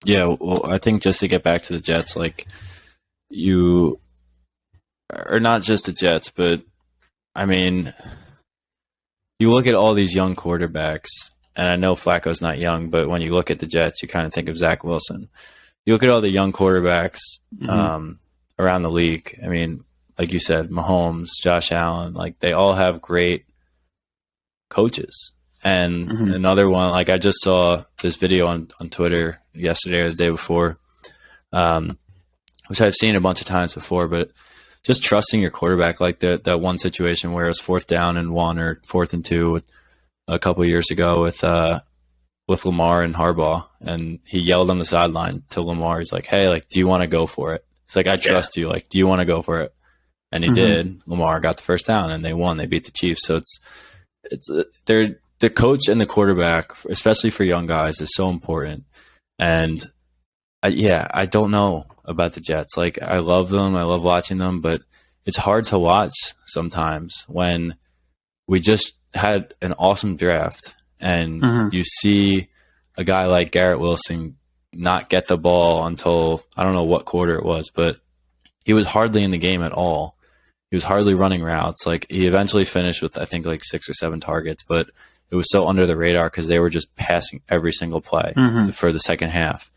Yeah, well, I think just to get back to the Jets, like you are not just the Jets, but I mean, you look at all these young quarterbacks, and I know Flacco's not young, but when you look at the Jets, you kind of think of Zach Wilson. You look at all the young quarterbacks around the league. I mean, like you said, Mahomes, Josh Allen, like they all have great coaches. And another one, like I just saw this video on Twitter yesterday or the day before which I've seen a bunch of times before, but just trusting your quarterback, like that one situation where it was 4th down and 1 or 4th and 2 a couple of years ago with Lamar and Harbaugh, and he yelled on the sideline to Lamar. He's like, "Hey, like, do you want to go for it?" It's like, "I trust you. Like, do you want to go for it?" And he did. Lamar got the first down, and they won. They beat the Chiefs. So they're the coach and the quarterback, especially for young guys, is so important. And I don't know about the Jets. Like, I love them. I love watching them, but it's hard to watch sometimes when we just had an awesome draft and you see a guy like Garrett Wilson not get the ball until, I don't know what quarter it was, but he was hardly in the game at all. He was hardly running routes. Like, he eventually finished with, I think, like 6 or 7 targets, but it was so under the radar because they were just passing every single play for the second half.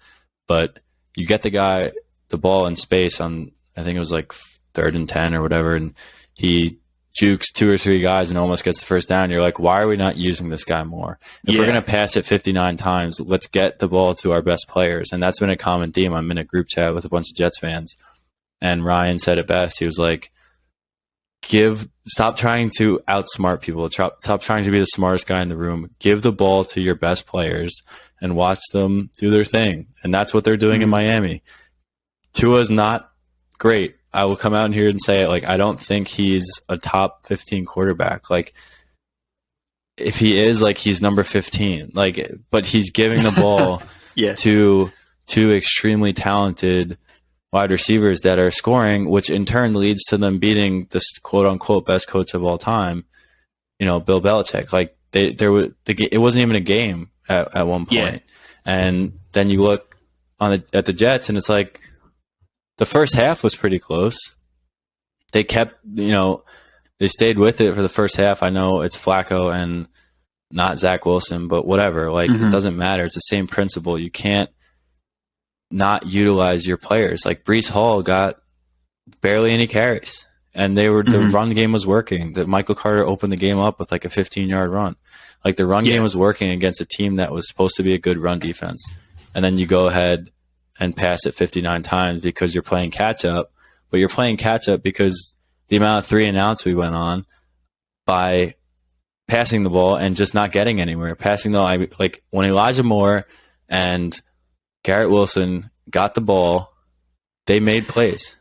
But you get the guy the ball in space on, I think it was like 3rd and 10 or whatever, and he jukes 2 or 3 guys and almost gets the first down. You're like, why are we not using this guy more? If we're going to pass it 59 times, let's get the ball to our best players. And that's been a common theme. I'm in a group chat with a bunch of Jets fans, and Ryan said it best. He was like, stop trying to outsmart people. Stop trying to be the smartest guy in the room. Give the ball to your best players and watch them do their thing. And that's what they're doing in Miami. Tua's not great. I will come out here and say it. Like, I don't think he's a top 15 quarterback. Like, if he is, like, he's number 15. Like, but he's giving the ball to 2 extremely talented wide receivers that are scoring, which in turn leads to them beating this quote unquote best coach of all time, Bill Belichick. Like, it wasn't even a game at one point. And then you look at the Jets, and it's like the first half was pretty close. They kept, they stayed with it for the first half. I know it's Flacco and not Zach Wilson, but whatever. Like, it doesn't matter. It's the same principle. You can't not utilize your players. Like, Breece Hall got barely any carries, and the run game was working. That Michael Carter opened the game up with like a 15-yard run. Like, the run game was working against a team that was supposed to be a good run defense. And then you go ahead and pass it 59 times because you're playing catch up, but you're playing catch up because the amount of 3 and outs we went on by passing the ball and just not getting anywhere. Like, when Elijah Moore and Garrett Wilson got the ball, they made plays.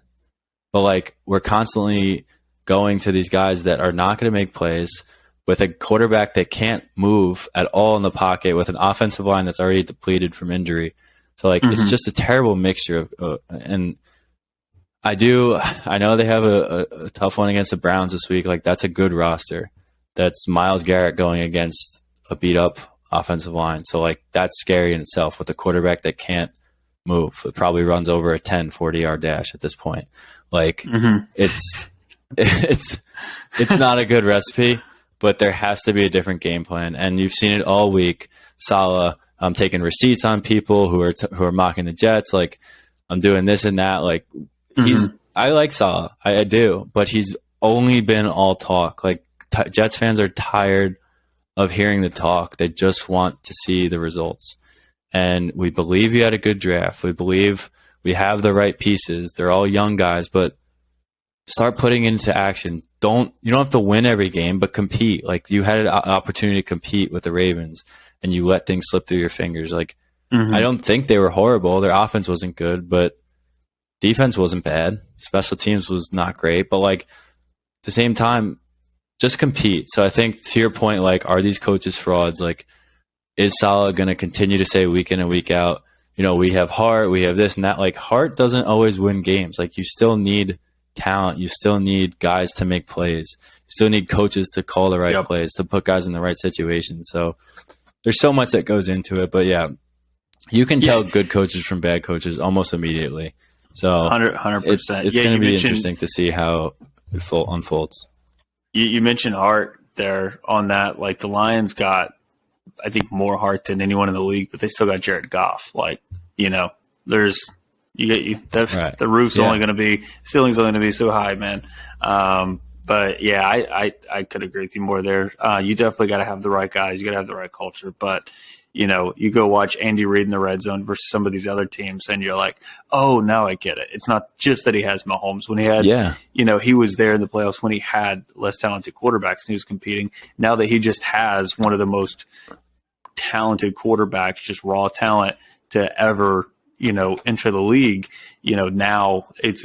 But, like, we're constantly going to these guys that are not going to make plays with a quarterback that can't move at all in the pocket, with an offensive line that's already depleted from injury. So, like, it's just a terrible mixture of and I know they have a tough one against the Browns this week. Like, that's a good roster. That's Myles Garrett going against a beat-up offensive line. So, like, that's scary in itself with a quarterback that can't move. It probably runs over a 10, 40-yard dash at this point. Like, it's not a good recipe, but there has to be a different game plan. And you've seen it all week. Saleh taking receipts on people who are mocking the Jets. Like, I'm doing this and that. Like, I like Saleh. I do, but he's only been all talk. Like, Jets fans are tired of hearing the talk. They just want to see the results. And we believe you had a good draft. We believe we have the right pieces. They're all young guys, but start putting into action. You don't have to win every game, but compete. Like, you had an opportunity to compete with the Ravens, and you let things slip through your fingers. Like, I don't think they were horrible. Their offense wasn't good, but defense wasn't bad. Special teams was not great, but, like, at the same time, just compete. So I think, to your point, like, are these coaches frauds? Like, is Saleh going to continue to say week in and week out, we have heart, we have this and that? Like, heart doesn't always win games. Like, you still need talent. You still need guys to make plays. You still need coaches to call the right plays, to put guys in the right situations. So there's so much that goes into it. But, yeah, you can tell good coaches from bad coaches almost immediately. So 100%. It's going to be interesting to see how it unfolds. You mentioned heart there on that. Like, the Lions got, I think, more heart than anyone in the league, but they still got Jared Goff. Like, there's the roof's only going to be, ceiling's only going to be so high, man. But yeah, I could agree with you more there. You definitely got to have the right guys. You got to have the right culture. But you go watch Andy Reid in the red zone versus some of these other teams, and you're like, oh, now I get it. It's not just that he has Mahomes. When he had, he was there in the playoffs when he had less talented quarterbacks and he was competing. Now that he just has one of the most talented quarterbacks, just raw talent to ever, enter the league, now it's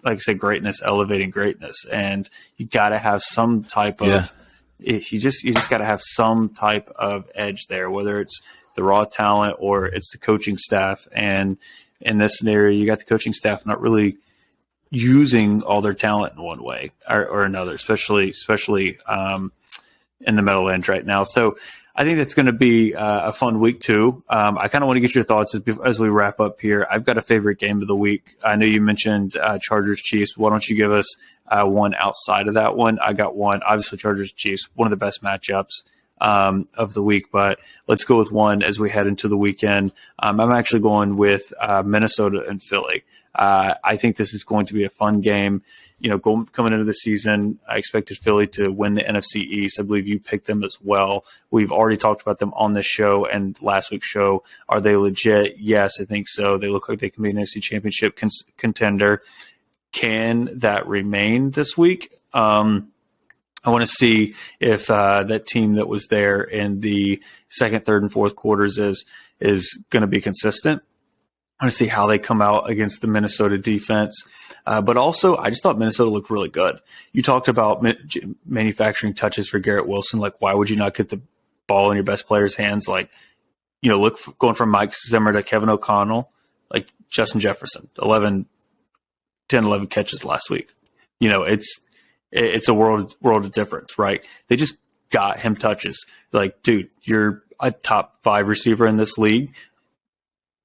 like I said, greatness elevating greatness, and you got to have some type of you just got to have some type of edge there, whether it's the raw talent or it's the coaching staff. And in this scenario, you got the coaching staff not really using all their talent in one way or another, especially in the Meadowlands right now. So I think that's going to be a fun week too. I kind of want to get your thoughts as we wrap up here. I've got a favorite game of the week. I know you mentioned Chargers Chiefs. Why don't you give us one outside of that one? I got one. Obviously, Chargers Chiefs, one of the best matchups of the week. But let's go with one as we head into the weekend. I'm actually going with Minnesota and Philly. I think this is going to be a fun game. Coming into the season, I expected Philly to win the NFC East. I believe you picked them as well. We've already talked about them on this show and last week's show. Are they legit? Yes, I think so. They look like they can be an NFC Championship contender. Can that remain this week? I want to see if that team that was there in the second, third, and fourth quarters is going to be consistent. I want to see how they come out against the Minnesota defense. But also, I just thought Minnesota looked really good. You talked about manufacturing touches for Garrett Wilson. Like, why would you not get the ball in your best player's hands? Like, going from Mike Zimmer to Kevin O'Connell, like Justin Jefferson, 11 catches last week. It's a world of difference, right? They just got him touches. Like, dude, you're a top 5 receiver in this league.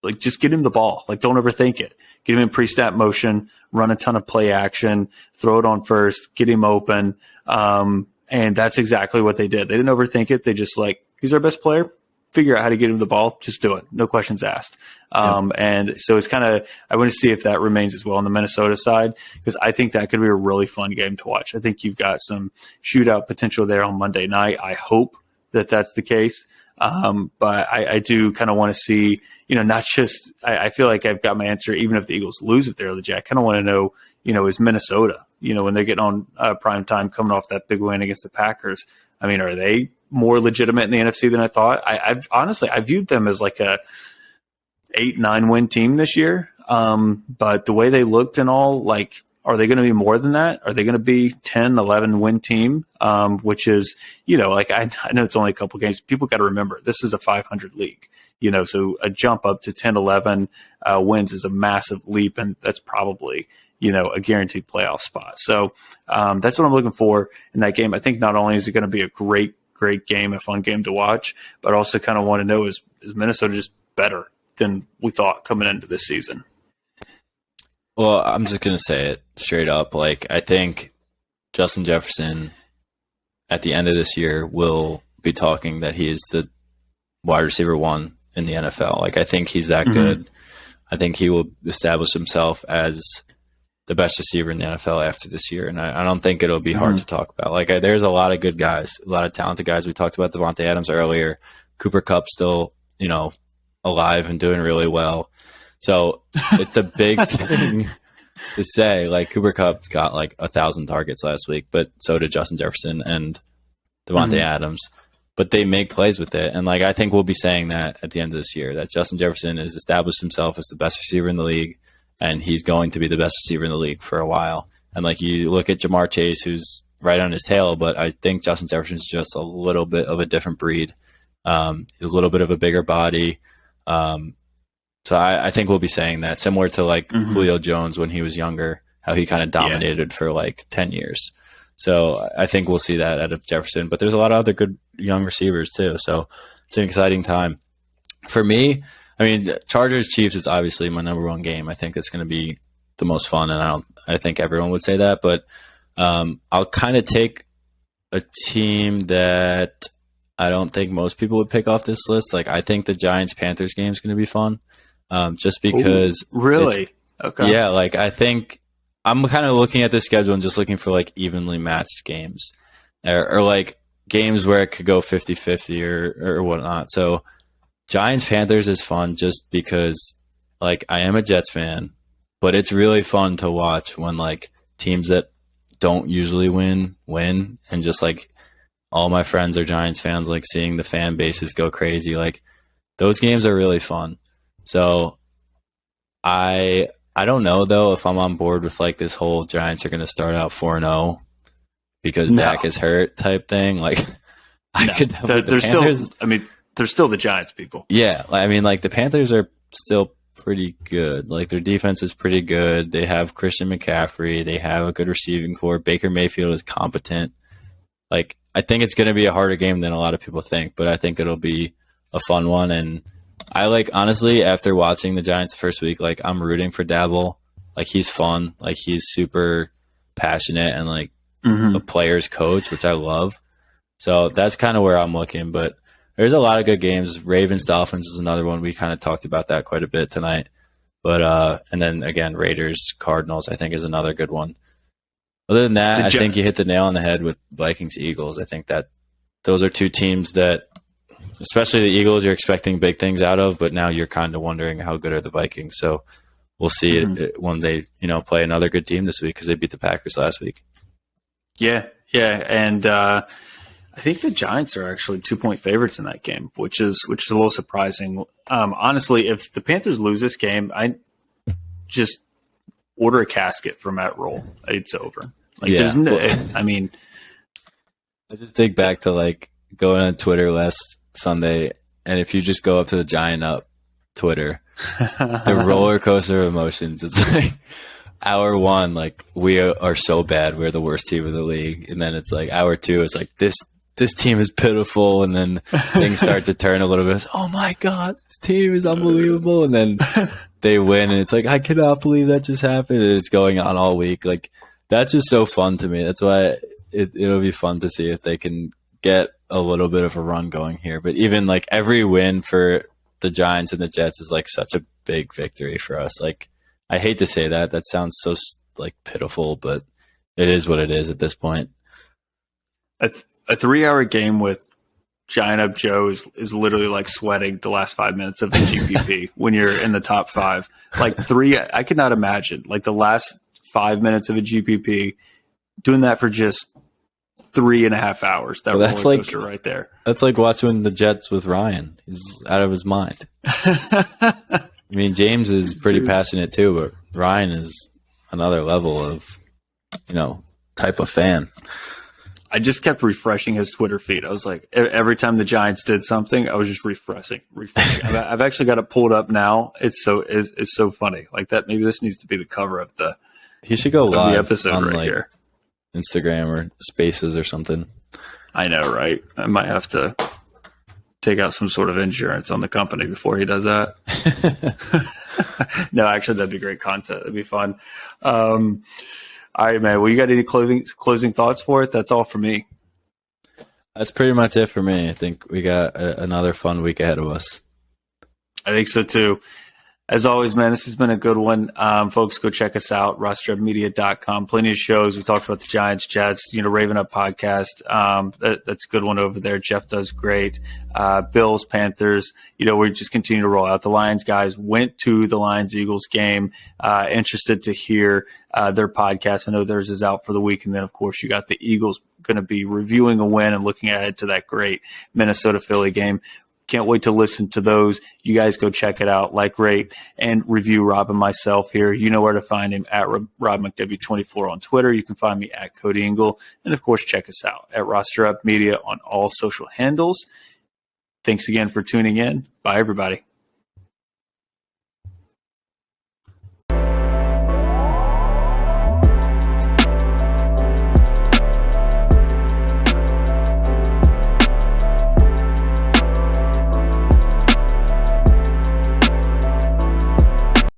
Like, just get him the ball. Like, don't overthink it. Get him in pre-snap motion, run a ton of play action, throw it on first, get him open. And that's exactly what they did. They didn't overthink it. They just he's our best player. Figure out how to get him the ball. Just do it. No questions asked. And so it's kind of, I want to see if that remains as well on the Minnesota side, because I think that could be a really fun game to watch. I think you've got some shootout potential there on Monday night. I hope that that's the case. But I do kind of want to see, not just, I feel like I've got my answer, even if the Eagles lose if they're legit. I kind of want to know, is Minnesota, when they're getting on prime time coming off that big win against the Packers. I mean, are they more legitimate in the NFC than I thought? I've honestly, I viewed them as like a 8-9 win team this year. But the way they looked and all, like, are they going to be more than that? Are they going to be 10-11 win team? Which is, I know it's only a couple games. People got to remember, this is a 500 league, so a jump up to 10-11 wins is a massive leap. And that's probably, a guaranteed playoff spot. So that's what I'm looking for in that game. I think not only is it going to be a great game, a fun game to watch, but also kind of want to know, is Minnesota just better than we thought coming into this season? Well, I'm just going to say it straight up. Like, I think Justin Jefferson at the end of this year will be talking that he is the wide receiver 1 in the NFL. Like, I think he's that good. I think he will establish himself as the best receiver in the NFL after this year. And I don't think it'll be hard to talk about. Like, there's a lot of good guys, a lot of talented guys. We talked about Devontae Adams earlier. Cooper Kupp still, alive and doing really well. So it's a big thing to say. Like, Cooper Kupp got 1,000 targets last week, but so did Justin Jefferson and Devontae Adams. But they make plays with it. And I think we'll be saying that at the end of this year, that Justin Jefferson has established himself as the best receiver in the league, and he's going to be the best receiver in the league for a while. And you look at Jamar Chase, who's right on his tail, but I think Justin Jefferson's just a little bit of a different breed. He's a little bit of a bigger body. So I think we'll be saying that, similar to Julio Jones when he was younger, how he kind of dominated for 10 years. So I think we'll see that out of Jefferson. But there's a lot of other good young receivers too. So it's an exciting time. For me, I mean, Chargers Chiefs is obviously my number 1 game. I think it's going to be the most fun, and I think everyone would say that. But I'll kind of take a team that I don't think most people would pick off this list. I think the Giants-Panthers game is going to be fun. Just because. Ooh, really? Okay. Yeah, I think I'm kind of looking at the schedule and just looking for evenly matched games or games where it could go 50-50 or whatnot. So Giants Panthers is fun just because like I am a Jets fan, but it's really fun to watch when like teams that don't usually win and just like all my friends are Giants fans, like seeing the fan bases go crazy. Like those games are really fun. So I don't know though if I'm on board with like this whole Giants are going to start out 4-0 because Dak is hurt type thing. Like I could they're Panthers, still. I mean, they're still the Giants people. Yeah, I mean, like the Panthers are still pretty good. Like their defense is pretty good. They have Christian McCaffrey. They have a good receiving core. Baker Mayfield is competent. Like I think it's going to be a harder game than a lot of people think, but I think it'll be a fun one. And I like honestly after watching the Giants the first week, like I'm rooting for Dabble. Like he's fun. Like he's super passionate and like a player's coach, which I love. So that's kind of where I'm looking. But there's a lot of good games. Ravens Dolphins is another one. We kind of talked about that quite a bit tonight. But and then again, Raiders Cardinals I think is another good one. Other than that, I think you hit the nail on the head with Vikings Eagles. I think that those are two teams that, especially the Eagles, you're expecting big things out of, but now you're kind of wondering how good are the Vikings. So we'll see it when they play another good team this week because they beat the Packers last week. Yeah, and I think the Giants are actually 2-point favorites in that game, which is a little surprising. Honestly, if the Panthers lose this game, I just order a casket for Matt Rule. It's over. Like, there's I mean, I just think back to like going on Twitter last Sunday, and if you just go up to the Giant Up Twitter, the roller coaster of emotions. It's like hour one, like we are so bad, we're the worst team in the league, and then it's like hour two, it's like this team is pitiful, and then things start to turn a little bit. It's, oh my god, this team is unbelievable, and then they win, and it's like I cannot believe that just happened. And it's going on all week. Like that's just so fun to me. That's why it'll be fun to see if they can get a little bit of a run going here. But even like every win for the Giants and the Jets is like such a big victory for us. Like I hate to say that. That sounds so like pitiful, but it is what it is at this point. A 3-hour game with Giant Up Joe is literally like sweating the last 5 minutes of the GPP when you're in the top 5. Like I could not imagine like the last 5 minutes of a GPP doing that for just 3.5 hours. That roller coaster right there. That's like watching the Jets with Ryan. He's out of his mind. I mean, James is pretty passionate too, but Ryan is another level of, type of fan. I just kept refreshing his Twitter feed. I was like, every time the Giants did something, I was just refreshing. I've actually got it pulled up now. It's so funny. Like that. Maybe this needs to be the cover of the. He should go live the episode on right here. Instagram or Spaces or something. I know, right? I might have to take out some sort of insurance on the company before he does that. No, actually, that'd be great content. It'd be fun. All right, man. Well, you got any closing thoughts for it? That's all for me. That's pretty much it for me. I think we got another fun week ahead of us. I think so, too. As always, man, this has been a good one. Folks, go check us out, rosterupmedia.com. Plenty of shows. We talked about the Giants, Jets, Raven Up podcast. That's a good one over there. Jeff does great. Bills, Panthers. We just continue to roll out. The Lions guys went to the Lions-Eagles game. Interested to hear their podcast. I know theirs is out for the week. And then, of course, you got the Eagles going to be reviewing a win and looking ahead to that great Minnesota-Philly game. Can't wait to listen to those. You guys go check it out, rate, and review Rob and myself here. You know where to find him at Rob McW24 on Twitter. You can find me at Cody Ingle. And, of course, check us out at Roster Up Media on all social handles. Thanks again for tuning in. Bye, everybody.